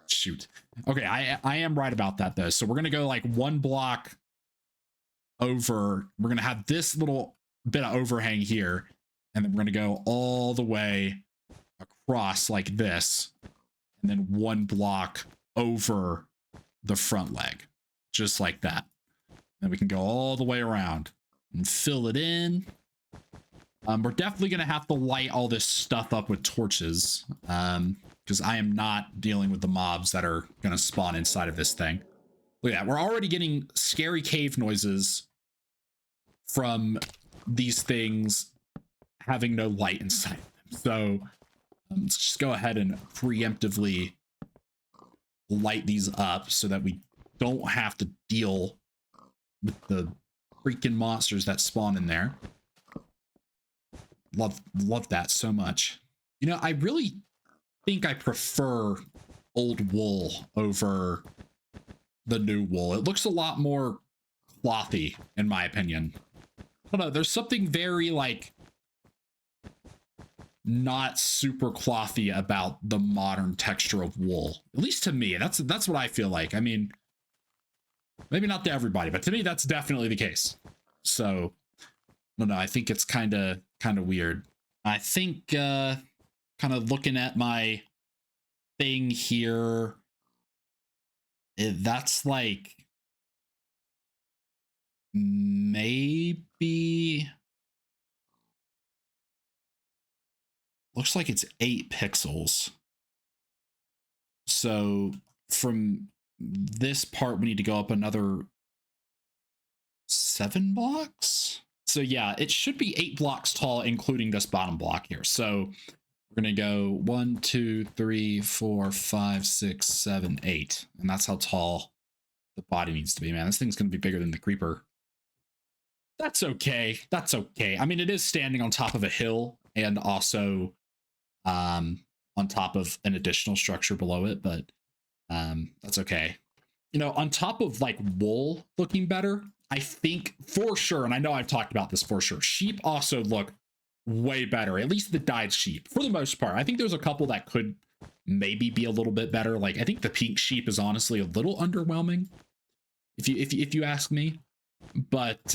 Speaker 1: Shoot. Okay, I am right about that though. So we're gonna go like one block over. We're gonna have this little bit of overhang here, and then we're gonna go all the way across like this, and then one block over the front leg, just like that. Then we can go all the way around and fill it in. We're definitely gonna have to light all this stuff up with torches, because I am not dealing with the mobs that are gonna spawn inside of this thing. Look at that, we're already getting scary cave noises from these things having no light inside them. So let's just go ahead and preemptively light these up so that we don't have to deal with the freaking monsters that spawn in there. Love that so much. You know, I really think I prefer old wool over the new wool. It looks a lot more clothy, in my opinion. I don't know, there's something very like not super clothy about the modern texture of wool. At least to me, that's what I feel like. I mean, maybe not to everybody, but to me that's definitely the case. So no, I think it's kind of weird. I think kind of looking at my thing here, that's like maybe looks like it's 8 pixels. So from this part we need to go up another 7 blocks. So yeah, it should be 8 blocks tall, including this bottom block here. So we're gonna go 1, 2, 3, 4, 5, 6, 7, 8, and that's how tall the body needs to be. Man, this thing's gonna be bigger than the creeper. That's okay. That's okay. I mean, it is standing on top of a hill and also on top of an additional structure below it, but that's okay. You know, on top of like wool looking better, I think for sure, and I know I've talked about this for sure, sheep also look way better, at least the dyed sheep for the most part. I think there's a couple that could maybe be a little bit better. Like I think the pink sheep is honestly a little underwhelming if you ask me, but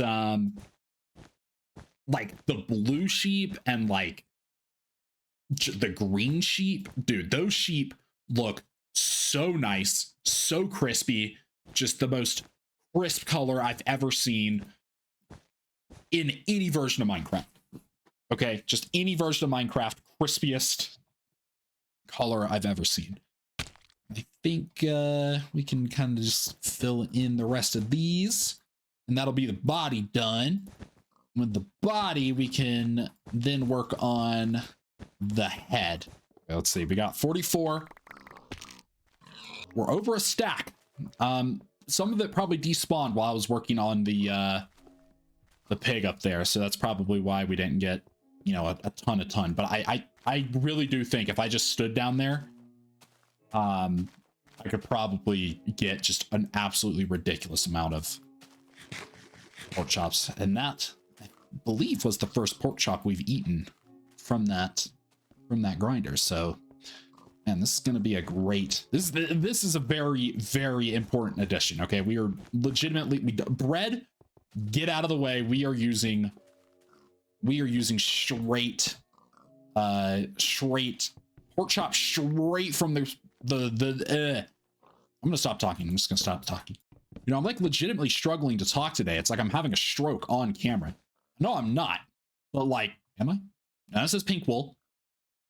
Speaker 1: like the blue sheep and like the green sheep, dude, those sheep look so nice, so crispy, just the most crisp color I've ever seen in any version of Minecraft. Okay, just any version of Minecraft, crispiest color I've ever seen. I think we can kind of just fill in the rest of these, and that'll be the body done. With the body, we can then work on the head. Let's see, we got 44. We're over a stack. Some of it probably despawned while I was working on the pig up there, so that's probably why we didn't get, you know, a ton. But I really do think if I just stood down there, I could probably get just an absolutely ridiculous amount of pork chops. And that, I believe was the first pork chop we've eaten from that grinder. So, man, this is going to be a great, this is a very, very important addition. Okay, we are legitimately, bread, get out of the way. We are using straight pork chop straight from I'm gonna stop talking. I'm just gonna stop talking. You know, I'm like legitimately struggling to talk today. It's like I'm having a stroke on camera. No, I'm not. But like, am I? And that says pink wool.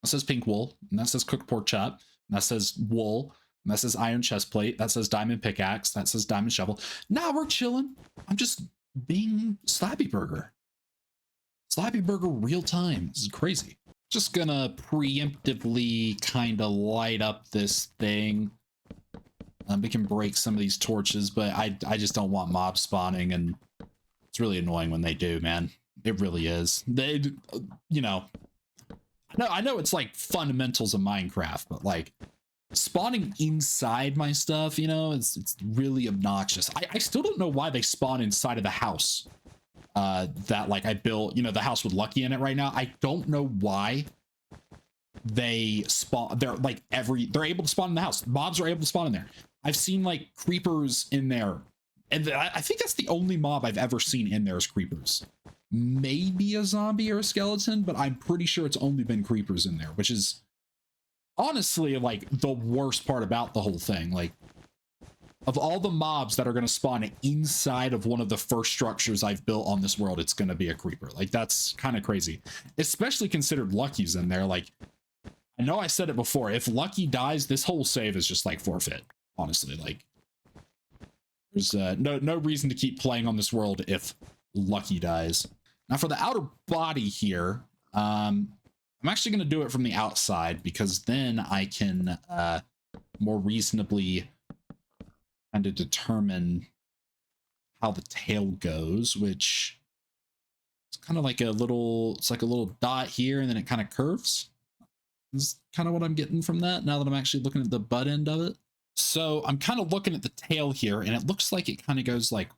Speaker 1: That says pink wool. And that says cooked pork chop. And that says wool. And that says iron chest plate. That says diamond pickaxe. That says diamond shovel. Nah, we're chilling. I'm just being Slappy Burger. Slappy Burger real time. This is crazy. Just gonna preemptively kind of light up this thing. We can break some of these torches, but I just don't want mob spawning, and it's really annoying when they do, man. It really is. They, you know, I know it's like fundamentals of Minecraft, but like spawning inside my stuff, you know, it's really obnoxious. I still don't know why they spawn inside of the house that like I built, you know, the house with Lucky in it right now. I don't know why they spawn. They're like they're able to spawn in the house. Mobs are able to spawn in there. I've seen like creepers in there, and I think that's the only mob I've ever seen in there is creepers. Maybe a zombie or a skeleton, but I'm pretty sure it's only been creepers in there, which is honestly like the worst part about the whole thing. Like, of all the mobs that are going to spawn inside of one of the first structures I've built on this world, it's going to be a creeper. Like, that's kind of crazy, especially considered Lucky's in there. Like, I know I said it before, if Lucky dies, this whole save is just like forfeit. Honestly, like, there's no reason to keep playing on this world if Lucky dies. Now for the outer body here, I'm actually going to do it from the outside, because then I can more reasonably kind of determine how the tail goes, which it's kind of like a little, it's like a little dot here, and then it kind of curves. Is kind of what I'm getting from that now that I'm actually looking at the butt end of it. So I'm kind of looking at the tail here, and it looks like it kind of goes like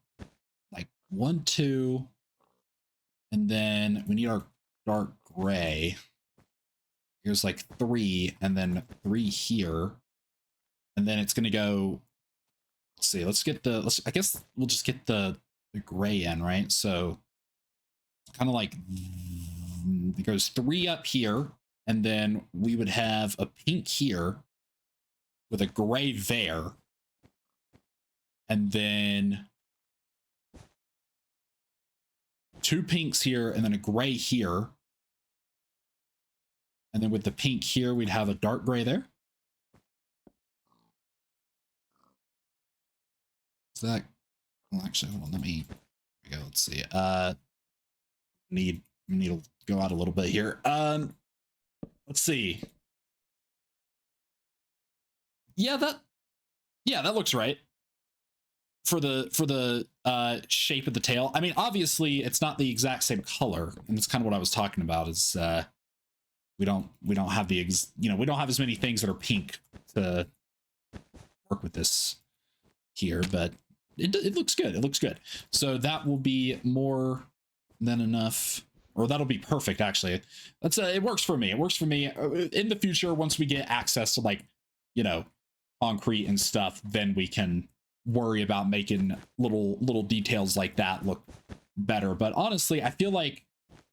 Speaker 1: 1, 2, and then we need our dark gray. Here's like 3, and then 3 here, and then it's gonna go. Let's see. Let's get the. I guess we'll just get the gray in, right? So kind of like it goes 3 up here, and then we would have a pink here with a gray there, and then 2 pinks here, and then a gray here, and then with the pink here we'd have a dark gray there. Is that, well, actually, hold on, let me go. Let's see. Need to go out a little bit here. Let's see. Yeah, that looks right for the shape of the tail. I mean, obviously it's not the exact same color, and that's kind of what I was talking about. Is we don't have we don't have as many things that are pink to work with this here, but it looks good. It looks good. So that will be more than enough, or that'll be perfect. Actually, that's it works for me. It works for me. In the future, once we get access to, like, you know, concrete and stuff, then we can worry about making little details like that look better. But honestly, I feel like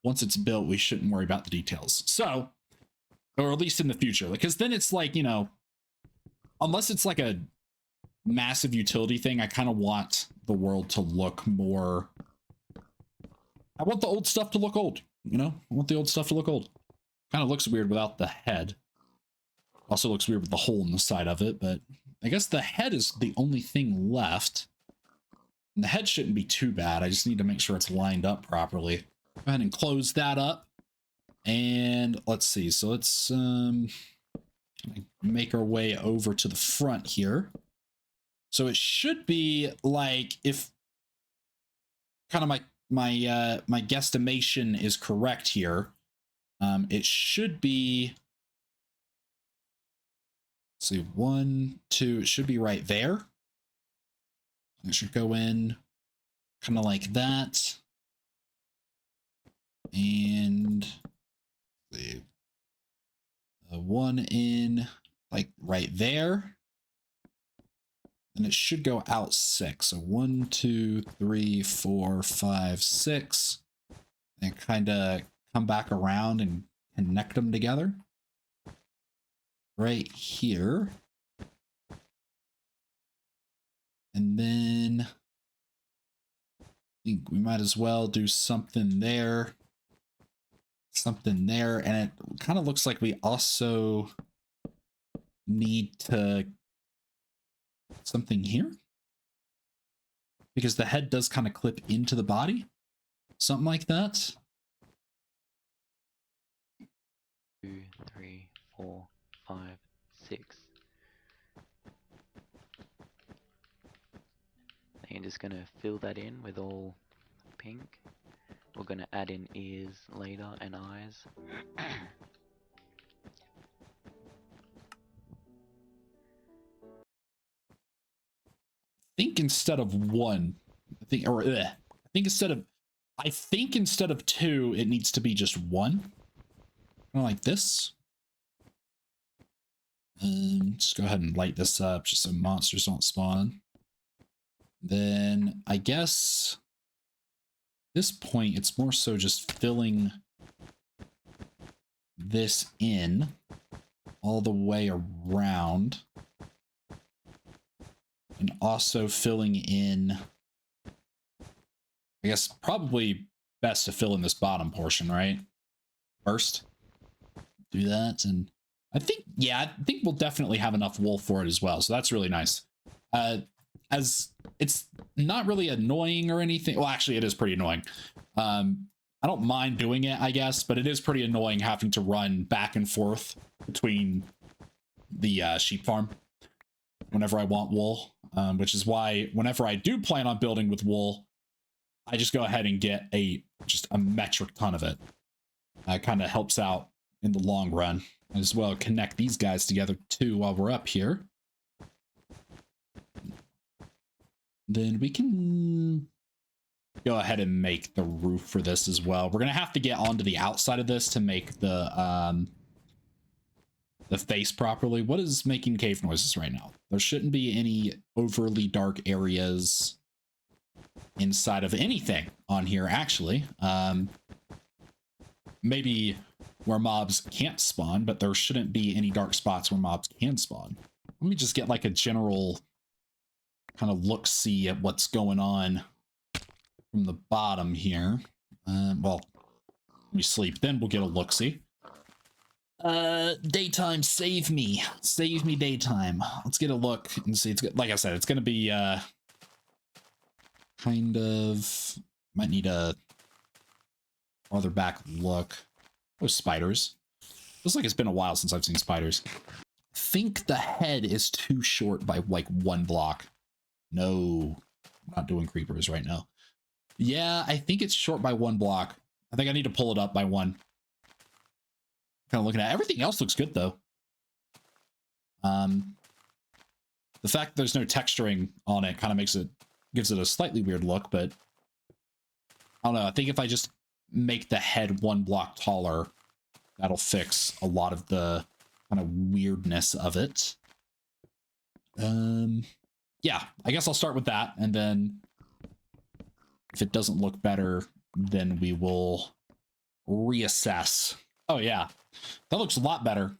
Speaker 1: once it's built, we shouldn't worry about the details. So, or at least in the future, because then it's like, you know, unless it's like a massive utility thing, I kind of want the world to look more. I want the old stuff to look old, you know? I want the old stuff to look old. Kind of looks weird without the head. Also looks weird with the hole in the side of it, but I guess the head is the only thing left. And the head shouldn't be too bad. I just need to make sure it's lined up properly. Go ahead and close that up. And let's see. So let's make our way over to the front here. So it should be like, if kind of my guesstimation is correct here, it should be, let's see, 1, 2, it should be right there. It should go in kind of like that. And the one in like right there. And it should go out 6. So 1, 2, 3, 4, 5, 6. And kind of come back around and connect them together. Right here. And then I think we might as well do something there. Something there. And it kind of looks like we also need to something here. Because the head does kind of clip into the body. Something like that.
Speaker 2: 2, 3, 4, 5, 6. I'm just going to fill that in with all pink. We're going to add in ears later and eyes.
Speaker 1: I think instead of 1, I think instead of 2, it needs to be just 1. Kind of like this. Just go ahead and light this up just so monsters don't spawn. Then I guess at this point it's more so just filling this in all the way around. And also filling in, I guess probably best to fill in this bottom portion, right? First, do that. And I think we'll definitely have enough wool for it as well. So that's really nice. As it's not really annoying or anything. Well, actually it is pretty annoying. I don't mind doing it, I guess, but it is pretty annoying having to run back and forth between the sheep farm whenever I want wool. Which is why whenever I do plan on building with wool, I just go ahead and get just a metric ton of it. Kind of helps out in the long run. As well connect these guys together too while we're up here. Then we can go ahead and make the roof for this as well. We're going to have to get onto the outside of this to make the face properly. What is making cave noises right now? There shouldn't be any overly dark areas inside of anything on here, actually. Maybe where mobs can't spawn, but there shouldn't be any dark spots where mobs can spawn. Let me just get like a general kind of look-see at what's going on from the bottom here. Well, let me sleep, then we'll get a look-see. Daytime, save me daytime. Let's get a look and see. It's good. Like I said, it's gonna be kind of might need a farther back look. Oh, spiders. Looks like it's been a while since I've seen spiders. I think the head is too short by like 1 block. No, I'm not doing creepers right now. Yeah, I think it's short by 1 block. I think I need to pull it up by 1. Kind of looking at everything else looks good though. The fact that there's no texturing on it kind of gives it a slightly weird look, but I don't know. I think if I just make the head 1 block taller, that'll fix a lot of the kind of weirdness of it. Yeah, I guess I'll start with that, and then if it doesn't look better, then we will reassess. Oh yeah, that looks a lot better.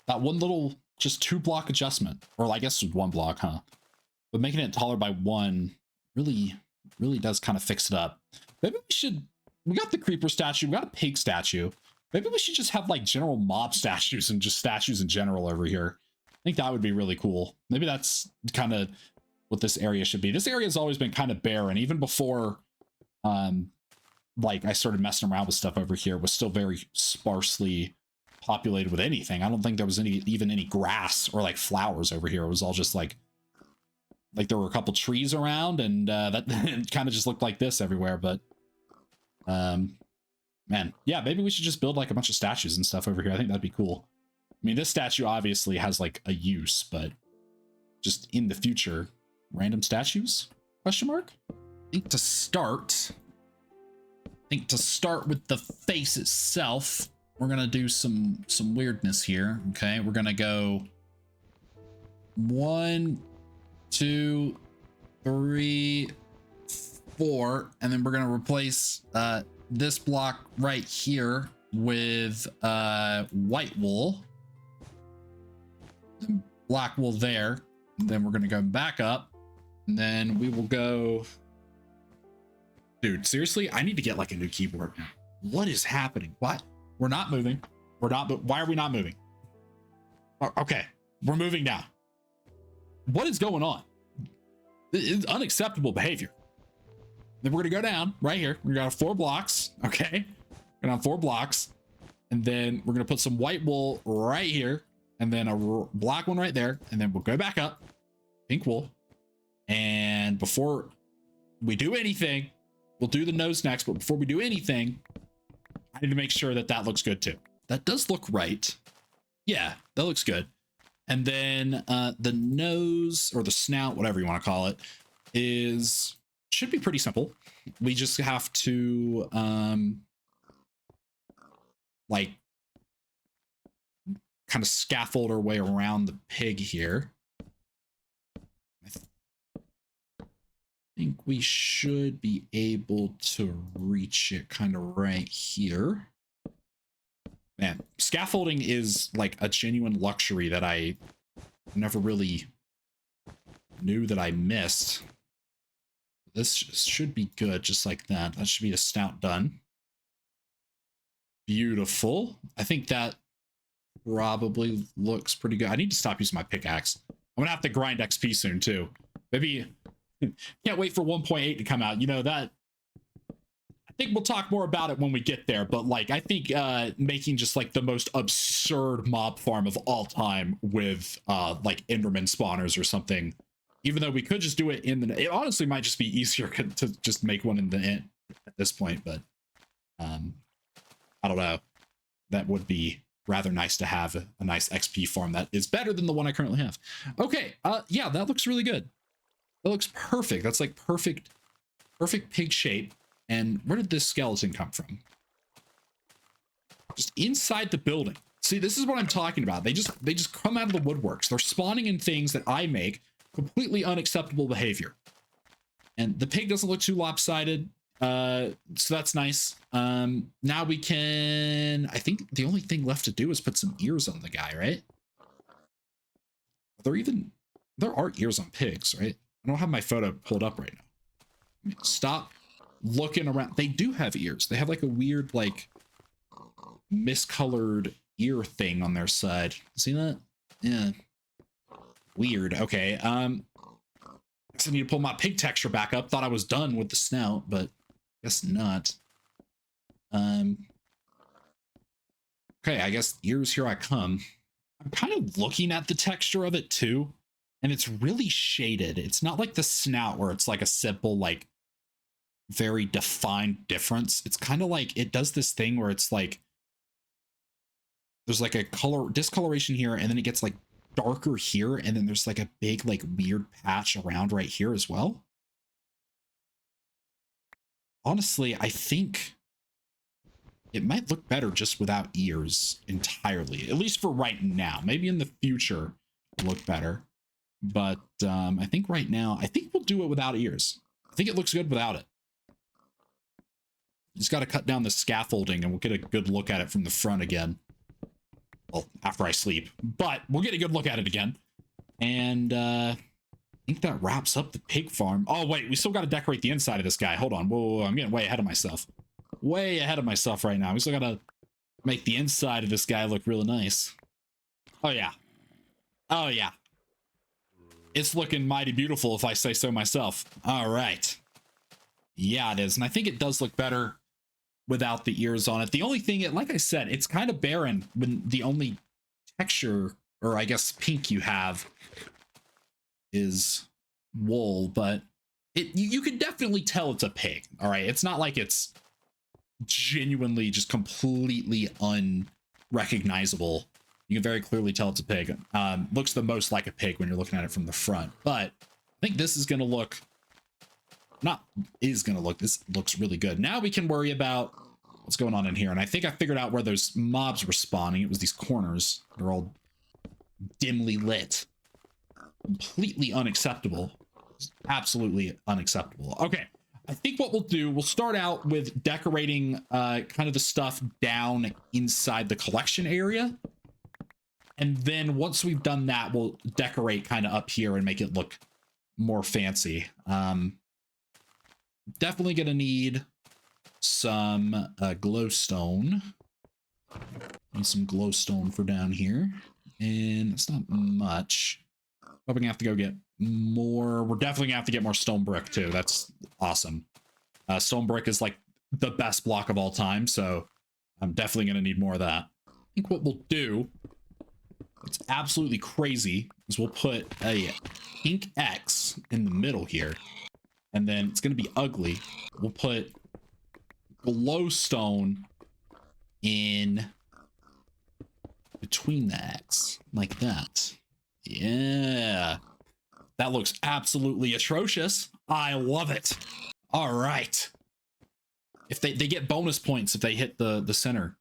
Speaker 1: That one little just 2 block adjustment, or I guess 1 block, huh? But making it taller by 1 really does kind of fix it up. Maybe we got the creeper statue, we got a pig statue. Maybe we should just have like general mob statues and just statues in general over here. I think that would be really cool. Maybe that's kind of what this area should be. This area has always been kind of barren, even before like I started messing around with stuff over here. It was still very sparsely populated with anything. I don't think there was even any grass or like flowers over here. It was all just like there were a couple trees around, and that kind of just looked like this everywhere. But man, yeah, maybe we should just build like a bunch of statues and stuff over here. I think that'd be cool. I mean, this statue obviously has like a use, but just in the future, random statues? Question mark? I think to start, think to start with the face itself, we're gonna do some weirdness here. Okay, we're gonna go 1, 2, 3, 4, and then we're gonna replace this block right here with white wool, and black wool there. And then we're gonna go back up, and then we will go. Dude, seriously, I need to get like a new keyboard now. What is happening? What? We're not moving. We're not. But why are we not moving? Okay, we're moving now. What is going on? It's unacceptable behavior. Then we're gonna go down right here. We got 4 blocks. Okay, we're gonna have 4 blocks, and then we're gonna put some white wool right here, and then a black one right there, and then we'll go back up, pink wool, and before we do anything, we'll do the nose next. But before we do anything, I need to make sure that that looks good too. That does look right. Yeah, that looks good. And then the nose or the snout, whatever you want to call it, should be pretty simple. We just have to like kind of scaffold our way around the pig here. I think we should be able to reach it kind of right here. Man, scaffolding is like a genuine luxury that I never really knew that I missed. This should be good, just like that. That should be a snout done. Beautiful. I think that probably looks pretty good. I need to stop using my pickaxe. I'm gonna have to grind XP soon too. Maybe can't wait for 1.8 to come out. You know that. I think we'll talk more about it when we get there. But like, I think making just like the most absurd mob farm of all time with like Enderman spawners or something. Even though we could just do it in the, it honestly might just be easier to just make one in the end at this point. But I don't know. That would be rather nice to have a nice XP farm that is better than the one I currently have. Okay, yeah, that looks really good. That looks perfect. That's like perfect pig shape. And where did this skeleton come from? Just inside the building. See, this is what I'm talking about. They just come out of the woodworks. They're spawning in things that I make. Completely unacceptable behavior. And the pig doesn't look too lopsided. So that's nice. Now we can, I think the only thing left to do is put some ears on the guy, right? There are ears on pigs, right? I don't have my photo pulled up right now. Stop looking around. They do have ears. They have like a weird, like miscolored ear thing on their side. See that? Yeah. Weird. Okay. I guess I need to pull my pig texture back up. Thought I was done with the snout, but guess not. Okay, I guess ears, here I come. I'm kind of looking at the texture of it too, and it's really shaded. It's not like the snout where it's like a simple, like very defined difference. It's kind of like it does this thing where it's like there's like a color discoloration here, and then it gets like darker here, and then there's like a big like weird patch around right here as well. Honestly, I think it might look better just without ears entirely, at least for right now. Maybe in the future it'll look better, but I think right now, I think we'll do it without ears. I think it looks good without it. Just got to cut down the scaffolding and we'll get a good look at it from the front again. Well, after I sleep, but we'll get a good look at it again. And I think that wraps up the pig farm. Oh, wait, we still got to decorate the inside of this guy. Hold on. Whoa, I'm getting way ahead of myself. Way ahead of myself right now. We still got to make the inside of this guy look really nice. Oh, yeah. Oh, yeah. It's looking mighty beautiful if I say so myself. All right. Yeah, it is. And I think it does look better without the ears on it. The only thing, like I said, it's kind of barren when the only texture, or I guess pink you have, is wool, but you can definitely tell it's a pig. All right, it's not like it's genuinely just completely unrecognizable. You can very clearly tell it's a pig. Looks the most like a pig when you're looking at it from the front, but I think this is going to look not is going to look, this looks really good. Now we can worry about what's going on in here. And I think I figured out where those mobs were spawning. It was these corners. They're all dimly lit. Completely unacceptable. Absolutely unacceptable. Okay. I think what we'll do, we'll start out with decorating kind of the stuff down inside the collection area. And then once we've done that, we'll decorate kind of up here and make it look more fancy. Definitely going to need some glowstone. Need some glowstone for down here. And it's not much. Probably gonna have to go get more. We're definitely gonna have to get more stone brick too. That's awesome. Stone brick is like the best block of all time, so I'm definitely gonna need more of that. I think what we'll do, it's absolutely crazy, is we'll put a pink X in the middle here, and then it's gonna be ugly. We'll put glowstone in between the X, like that. Yeah, that looks absolutely atrocious. I love it. All right. If they get bonus points if they hit the center.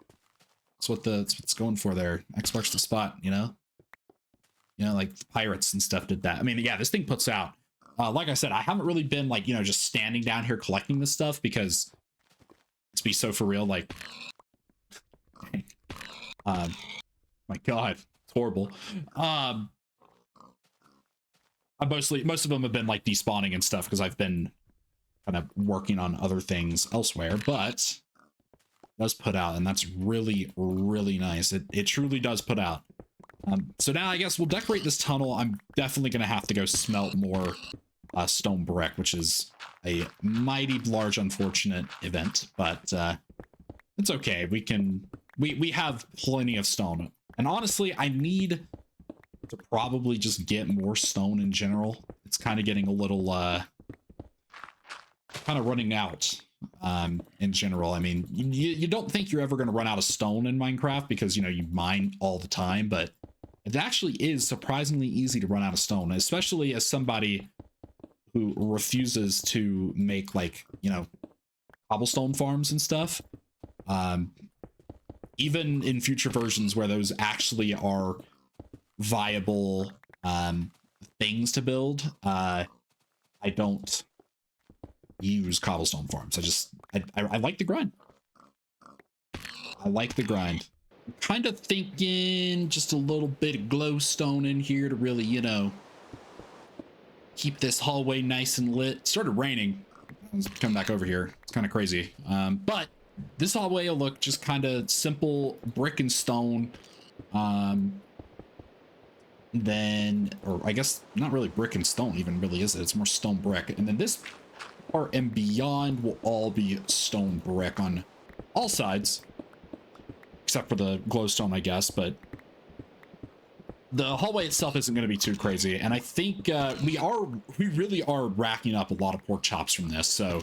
Speaker 1: That's what it's going for there. X marks the spot, you know? You know, like the pirates and stuff did that. I mean, yeah, this thing puts out. Like I said, I haven't really been like, you know, just standing down here collecting this stuff because let's be so for real, like my God, it's horrible. Most of them have been like despawning and stuff because I've been kind of working on other things elsewhere, but it does put out, and that's really, really nice. It truly does put out. So now I guess we'll decorate this tunnel. I'm definitely going to have to go smelt more stone brick, which is a mighty large, unfortunate event, but it's okay. We have plenty of stone. And honestly, I need to probably just get more stone in general. It's kind of getting a little kind of running out in general. I mean, you don't think you're ever going to run out of stone in Minecraft because, you know, you mine all the time, but it actually is surprisingly easy to run out of stone, especially as somebody who refuses to make, like, you know, cobblestone farms and stuff. Even in future versions where those actually are viable things to build, I don't use cobblestone farms. I like the grind. I like the grind. I'm kind of thinking just a little bit of glowstone in here to really, you know, keep this hallway nice and lit. It started raining. Let's come back over here. It's kind of crazy. But this hallway will look just kind of simple brick and stone. Then, or I guess not really brick and stone even really, is it? It's more stone brick. And then this part and beyond will all be stone brick on all sides, except for the glowstone, I guess. But the hallway itself isn't going to be too crazy. And I think we really are racking up a lot of pork chops from this. So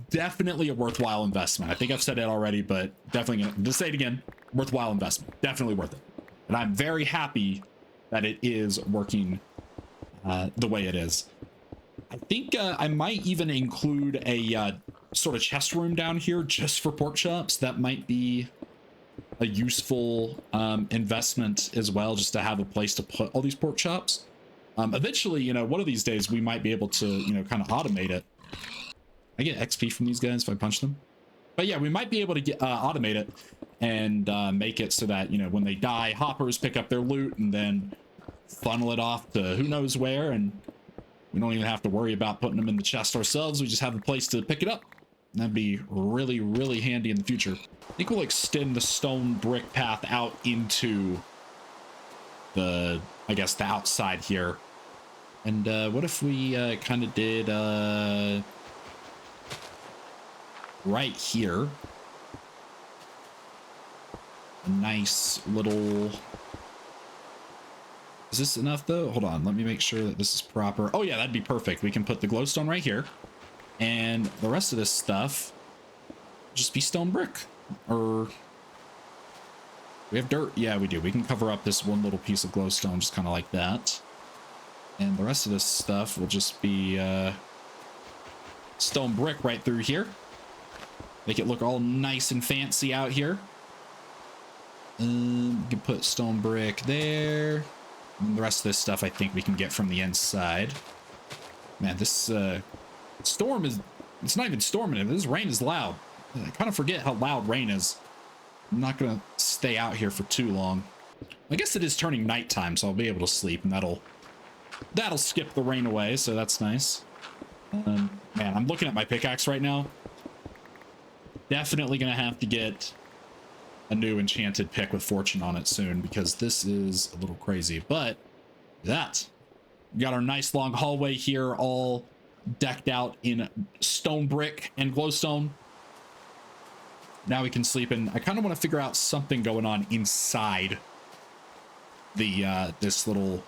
Speaker 1: definitely a worthwhile investment. I think I've said it already, but definitely going to say it again. Worthwhile investment. Definitely worth it. And I'm very happy that it is working the way it is. I think I might even include a sort of chest room down here just for pork chops. That might be a useful investment as well, just to have a place to put all these pork chops. Eventually, you know, one of these days we might be able to, you know, kind of automate it. I get XP from these guys if I punch them. But yeah, we might be able to get automate it and make it so that, you know, when they die, hoppers pick up their loot and then funnel it off to who knows where, and we don't even have to worry about putting them in the chest ourselves. We just have a place to pick it up. That'd be really, really handy in the future. I think we'll extend the stone brick path out into the, I guess, the outside here. And what if we kind of did right here a nice little... Is this enough though? Hold on, let me make sure that this is proper. Oh yeah, that'd be perfect. We can put the glowstone right here, and the rest of this stuff just be stone brick. Or we have dirt. Yeah, we do. We can cover up this one little piece of glowstone just kind of like that. And the rest of this stuff will just be stone brick right through here. Make it look all nice and fancy out here. You can put stone brick there. And the rest of this stuff I think we can get from the inside. Man, this storm is... It's not even storming. This rain is loud. I kind of forget how loud rain is. I'm not going to stay out here for too long. I guess it is turning nighttime, so I'll be able to sleep, and that'll skip the rain away, so that's nice. Man, I'm looking at my pickaxe right now. Definitely going to have to get a new enchanted pick with fortune on it soon, because this is a little crazy. But that, we got our nice long hallway here, all decked out in stone brick and glowstone. Now we can sleep in. I kind of want to figure out something going on inside the this little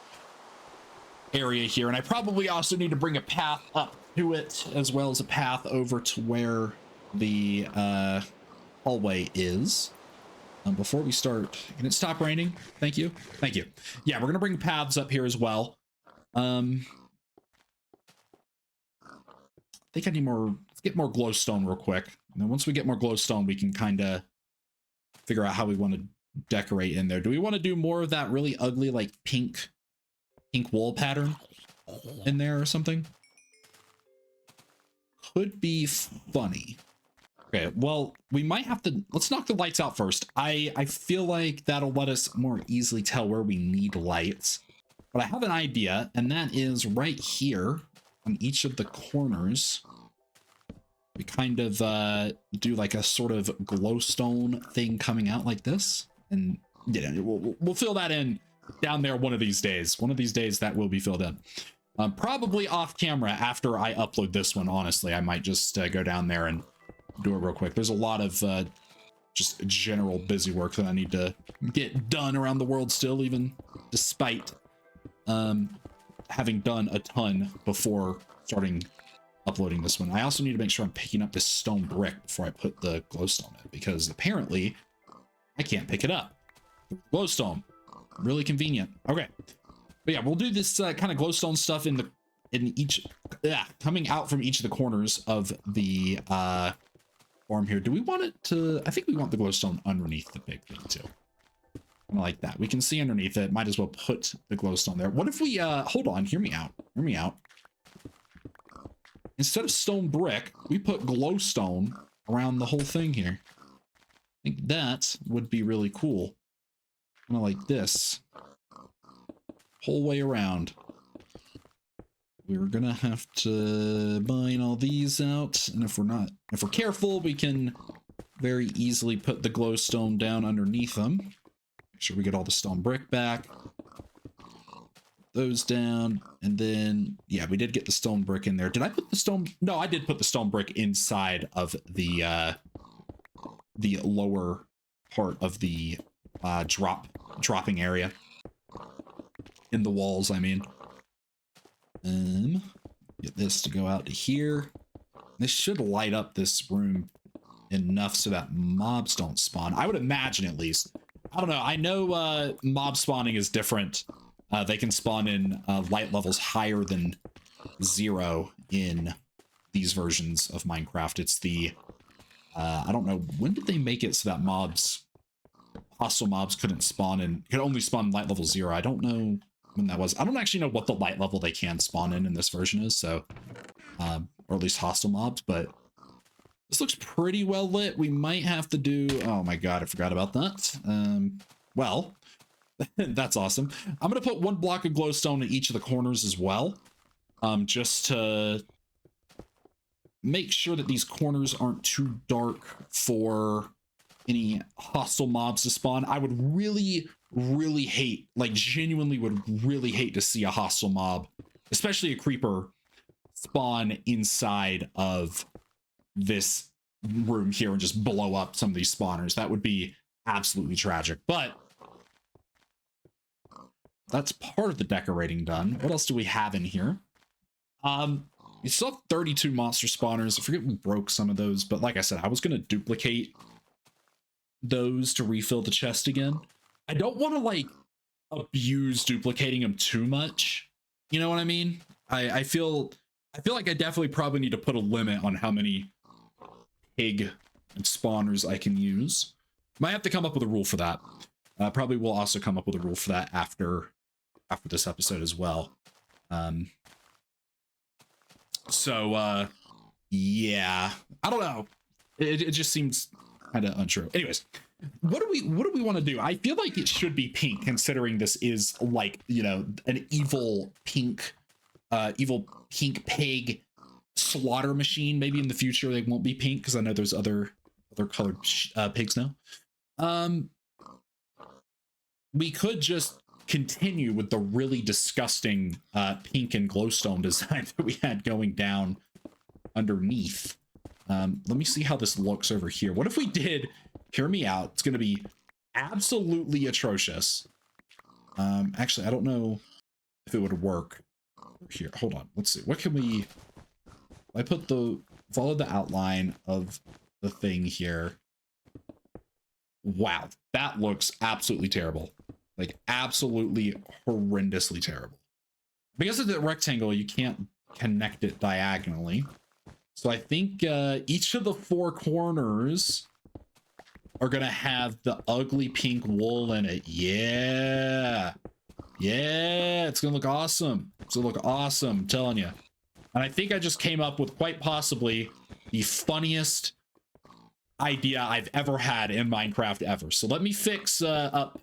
Speaker 1: area here, and I probably also need to bring a path up to it, as well as a path over to where the hallway is. Before we start, can it stop raining? Thank you. Thank you. Yeah, we're gonna bring paths up here as well. I think I need more. Let's get more glowstone real quick. And then once we get more glowstone, we can kind of figure out how we want to decorate in there. Do we want to do more of that really ugly, like pink wall pattern in there or something? Could be funny. Okay, well, we might have to... Let's knock the lights out first. I feel like that'll let us more easily tell where we need lights. But I have an idea, and that is right here on each of the corners. We kind of do like a sort of glowstone thing coming out like this. And yeah, we'll fill that in down there one of these days. One of these days that will be filled in. Probably off camera after I upload this one, honestly. I might just go down there and do it real quick. There's a lot of just general busy work that I need to get done around the world still, even despite having done a ton before starting uploading this one. I also need to make sure I'm picking up this stone brick before I put the glowstone in, because apparently I can't pick it up. Glowstone, really convenient. Okay, but yeah, we'll do this kind of glowstone stuff in each coming out from each of the corners of the farm here. Do we want it to... I think we want the glowstone underneath the big thing too. Kind of like that. We can see underneath it. Might as well put the glowstone there. What if we hold on, hear me out. Hear me out. Instead of stone brick, we put glowstone around the whole thing here. I think that would be really cool. Kind of like this. Whole way around. We're gonna have to mine all these out, and if we're careful, we can very easily put the glowstone down underneath them. Make sure we get all the stone brick back. Those down, and then yeah, we did get the stone brick in there. Did I put the stone? No, I did put the stone brick inside of the lower part of the dropping area in the walls. I mean, get this to go out to here. This should light up this room enough so that mobs don't spawn. I would imagine, at least. I don't know. I know mob spawning is different. They can spawn in light levels higher than 0 in these versions of Minecraft. It's the... I don't know. When did they make it so that hostile mobs couldn't spawn in... Could only spawn light level 0. I don't know when that was. I don't actually know what the light level they can spawn in this version is, so... or at least hostile mobs, but... This looks pretty well lit. We might have to do... Oh my god, I forgot about that. Well... That's awesome. I'm going to put 1 block of glowstone in each of the corners as well. Just to make sure that these corners aren't too dark for any hostile mobs to spawn. I would really, really hate, like genuinely would really hate to see a hostile mob, especially a creeper, spawn inside of this room here and just blow up some of these spawners. That would be absolutely tragic. But that's part of the decorating done. What else do we have in here? We still have 32 monster spawners. I forget we broke some of those, but like I said, I was going to duplicate those to refill the chest again. I don't want to like abuse duplicating them too much, You know what I mean? I feel like I definitely probably need to put a limit on how many pig and spawners I can use. Might have to come up with a rule for that. Probably will also come up with a rule for that after this episode as well. Yeah, I don't know. It just seems kind of untrue. Anyways, what do we want to do? I feel like it should be pink, considering this is like, you know, an evil pink pig slaughter machine. Maybe in the future they won't be pink, because I know there's other colored pigs now. We could just continue with the really disgusting pink and glowstone design that we had going down underneath. Let me see how this looks over here. What if we did, hear me out, it's going to be absolutely atrocious. Actually, I don't know if it would work here. Hold on, let's see. What can we, I follow the outline of the thing here. Wow, that looks absolutely terrible. Like absolutely horrendously terrible. Because of the rectangle, you can't connect it diagonally. So I think each of the four corners are gonna have the ugly pink wool in it. Yeah. Yeah, it's gonna look awesome. It's gonna look awesome, I'm telling you. And I think I just came up with quite possibly the funniest idea I've ever had in Minecraft ever. So let me fix up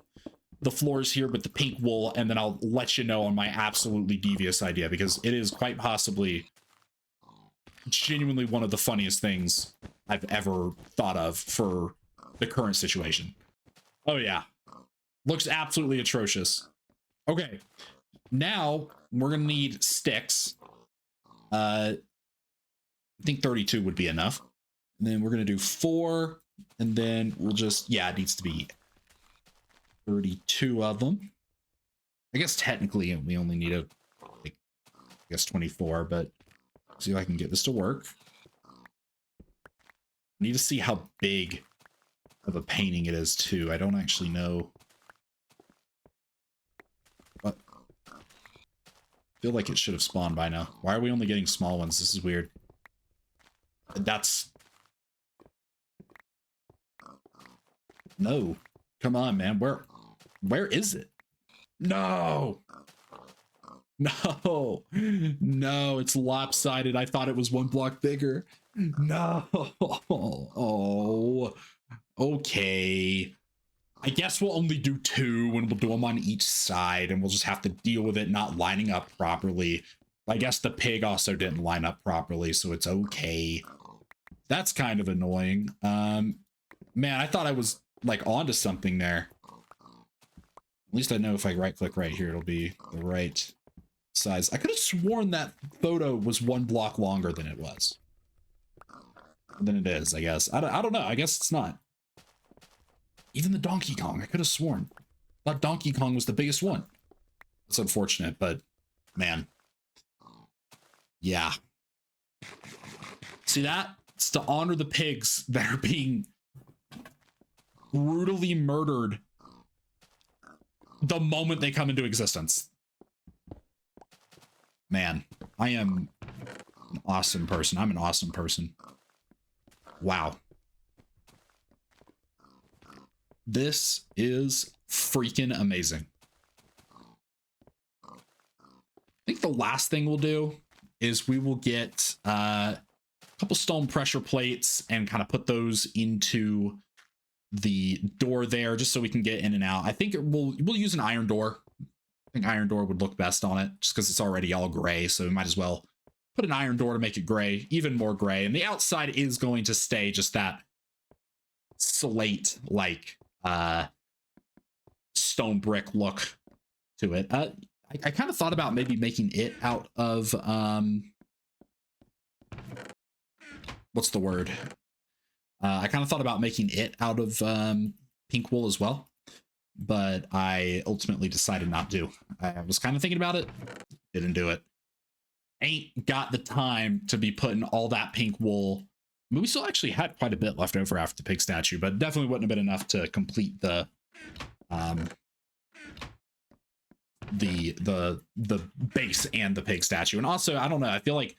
Speaker 1: the floors here with the pink wool, and then I'll let you know on my absolutely devious idea, because it is quite possibly genuinely one of the funniest things I've ever thought of for the current situation. Oh yeah, looks absolutely atrocious. Okay, now we're gonna need sticks. I think 32 would be enough, and then we're gonna do 4, and then we'll just, yeah, it needs to be 32 of them. I guess technically we only need like, I guess 24, but see if I can get this to work. I need to see how big of a painting it is too. I don't actually know. But I feel like it should have spawned by now. Why are we only getting small ones? This is weird. That's... No. Come on, man. Where is it? No. No. No, it's lopsided. I thought it was 1 block bigger. No. Oh. Okay. I guess we'll only do 2, and we'll do them on each side, and we'll just have to deal with it not lining up properly. I guess the pig also didn't line up properly, so it's okay. That's kind of annoying. Man, I thought I was like onto something there. At least I know if I right click right here, it'll be the right size. I could have sworn that photo was 1 block longer than it was. Than it is, I guess. I don't know. I guess it's not. Even the Donkey Kong, I could have sworn. I thought Donkey Kong was the biggest one. It's unfortunate, but man. Yeah. See that? It's to honor the pigs that are being brutally murdered the moment they come into existence. Man, I am an awesome person. I'm an awesome person. Wow. This is freaking amazing. I think the last thing we'll do is we will get a couple stone pressure plates and kind of put those into the door there, just so we can get in and out. I think we'll use an iron door. I think iron door would look best on it, just because it's already all gray, so we might as well put an iron door to make it gray, even more gray. And the outside is going to stay just that slate like stone brick look to it. I kind of thought about maybe making it out of what's the word? I kind of thought about making it out of pink wool as well, but I ultimately decided not to. I was kind of thinking about it, didn't do it. Ain't got the time to be putting all that pink wool. I mean, we still actually had quite a bit left over after the pig statue, but definitely wouldn't have been enough to complete the the base and the pig statue. And also, I don't know, I feel like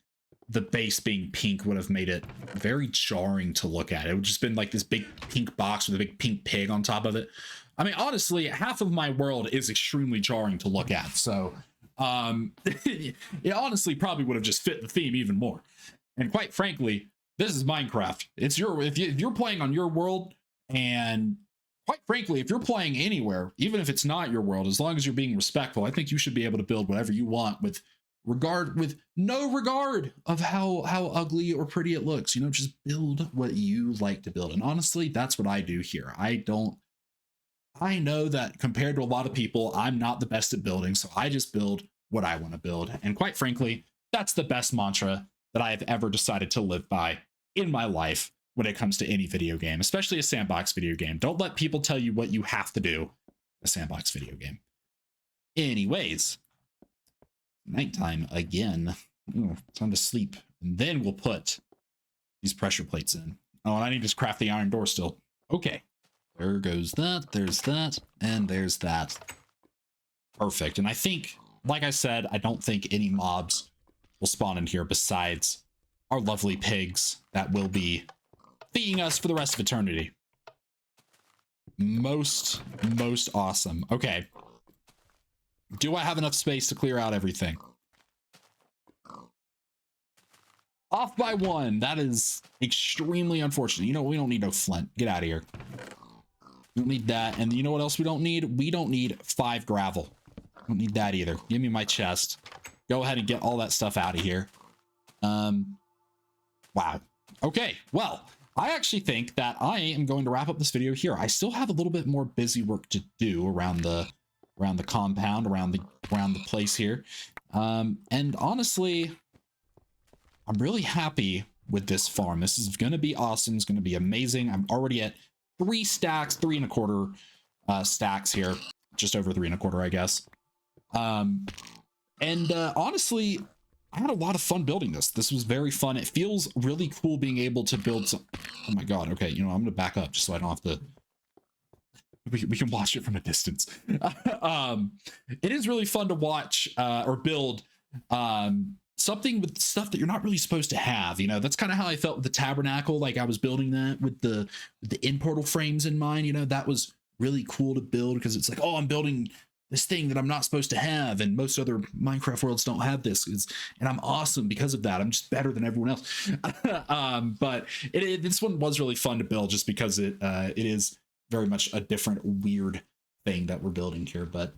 Speaker 1: the base being pink would have made it very jarring to look at. It would just been like this big pink box with a big pink pig on top of it. I mean, honestly, half of my world is extremely jarring to look at. So it honestly probably would have just fit the theme even more. And quite frankly, this is Minecraft. It's if you're playing on your world, and quite frankly, if you're playing anywhere, even if it's not your world, as long as you're being respectful, I think you should be able to build whatever you want with no regard of how ugly or pretty it looks. You know, just build what you like to build. And honestly, that's what I do here. I know that compared to a lot of people, I'm not the best at building, so I just build what I want to build. And quite frankly, that's the best mantra that I have ever decided to live by in my life when it comes to any video game, especially a sandbox video game. Don't let people tell you what you have to do in a sandbox video game. Anyways, nighttime again. Ooh, time to sleep. And then we'll put these pressure plates in. Oh, and I need to craft the iron door still. Okay. There goes that. There's that. And there's that. Perfect. And I think, like I said, I don't think any mobs will spawn in here besides our lovely pigs that will be feeding us for the rest of eternity. Most awesome. Okay. Do I have enough space to clear out everything? Off by one. That is extremely unfortunate. You know, we don't need no flint. Get out of here. We don't need that. And you know what else we don't need? We don't need 5 gravel. Don't need that either. Give me my chest. Go ahead and get all that stuff out of here. Wow. Okay. Well, I actually think that I am going to wrap up this video here. I still have a little bit more busy work to do around the compound, around the place here. And honestly, I'm really happy with this farm. This is going to be awesome. It's going to be amazing. I'm already at 3 stacks, 3 1/4 stacks here, just over 3 1/4, I guess. Honestly, I had a lot of fun building this. This was very fun. It feels really cool being able to build some. Oh my god. Okay, you know, I'm gonna back up just so I don't have to. We can watch it from a distance. It is really fun to watch or build something with stuff that you're not really supposed to have. You know, that's kind of how I felt with the tabernacle. Like I was building that with the end portal frames in mind. You know, that was really cool to build because it's like, oh, I'm building this thing that I'm not supposed to have, and most other Minecraft worlds don't have this, and I'm awesome because of that. I'm just better than everyone else. But this one was really fun to build just because it is very much a different weird thing that we're building here. But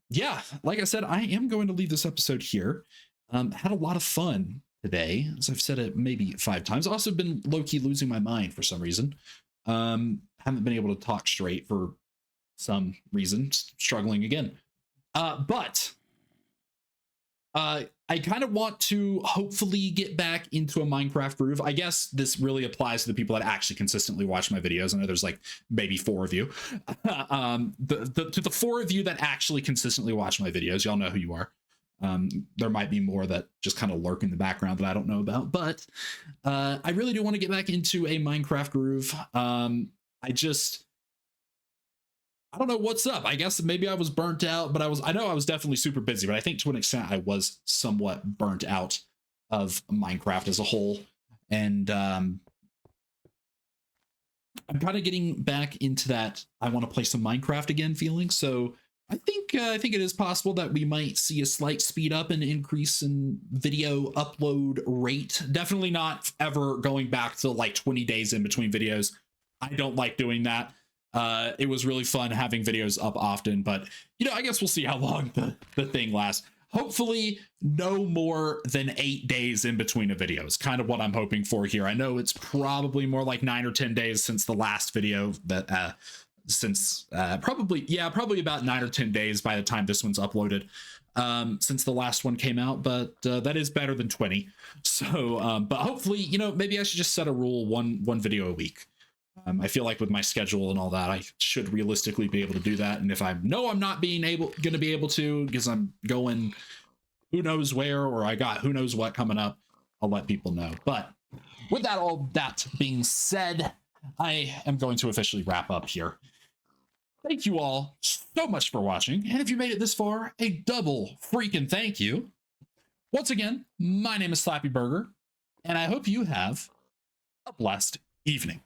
Speaker 1: yeah, like I said, I am going to leave this episode here. Had a lot of fun today, as I've said it maybe 5 times. Also been low-key losing my mind for some reason. Haven't been able to talk straight for some reason, struggling again. But I kind of want to hopefully get back into a Minecraft groove. I guess this really applies to the people that actually consistently watch my videos. I know there's like maybe 4 of you. To the 4 of you that actually consistently watch my videos, y'all know who you are. There might be more that just kind of lurk in the background that I don't know about, but I really do want to get back into a Minecraft groove. I don't know what's up. I guess maybe I was burnt out, but I know I was definitely super busy, but I think to an extent I was somewhat burnt out of Minecraft as a whole. And I'm kind of getting back into that I want to play some Minecraft again feeling. So I think it is possible that we might see a slight speed up and increase in video upload rate. Definitely not ever going back to like 20 days in between videos. I don't like doing that. It was really fun having videos up often, but you know, I guess we'll see how long the thing lasts. Hopefully no more than 8 days in between a video is kind of what I'm hoping for here. I know it's probably more like 9 or 10 days since the last video that probably about 9 or 10 days by the time this one's uploaded, since the last one came out, but that is better than 20. So but hopefully, you know, maybe I should just set a rule, one video a week. I feel like with my schedule and all that, I should realistically be able to do that. And if I know I'm not going to be able to because I'm going who knows where, or I got who knows what coming up, I'll let people know. But with all that being said, I am going to officially wrap up here. Thank you all so much for watching, and if you made it this far, a double freaking thank you. Once again, my name is Slappy Burger, and I hope you have a blessed evening.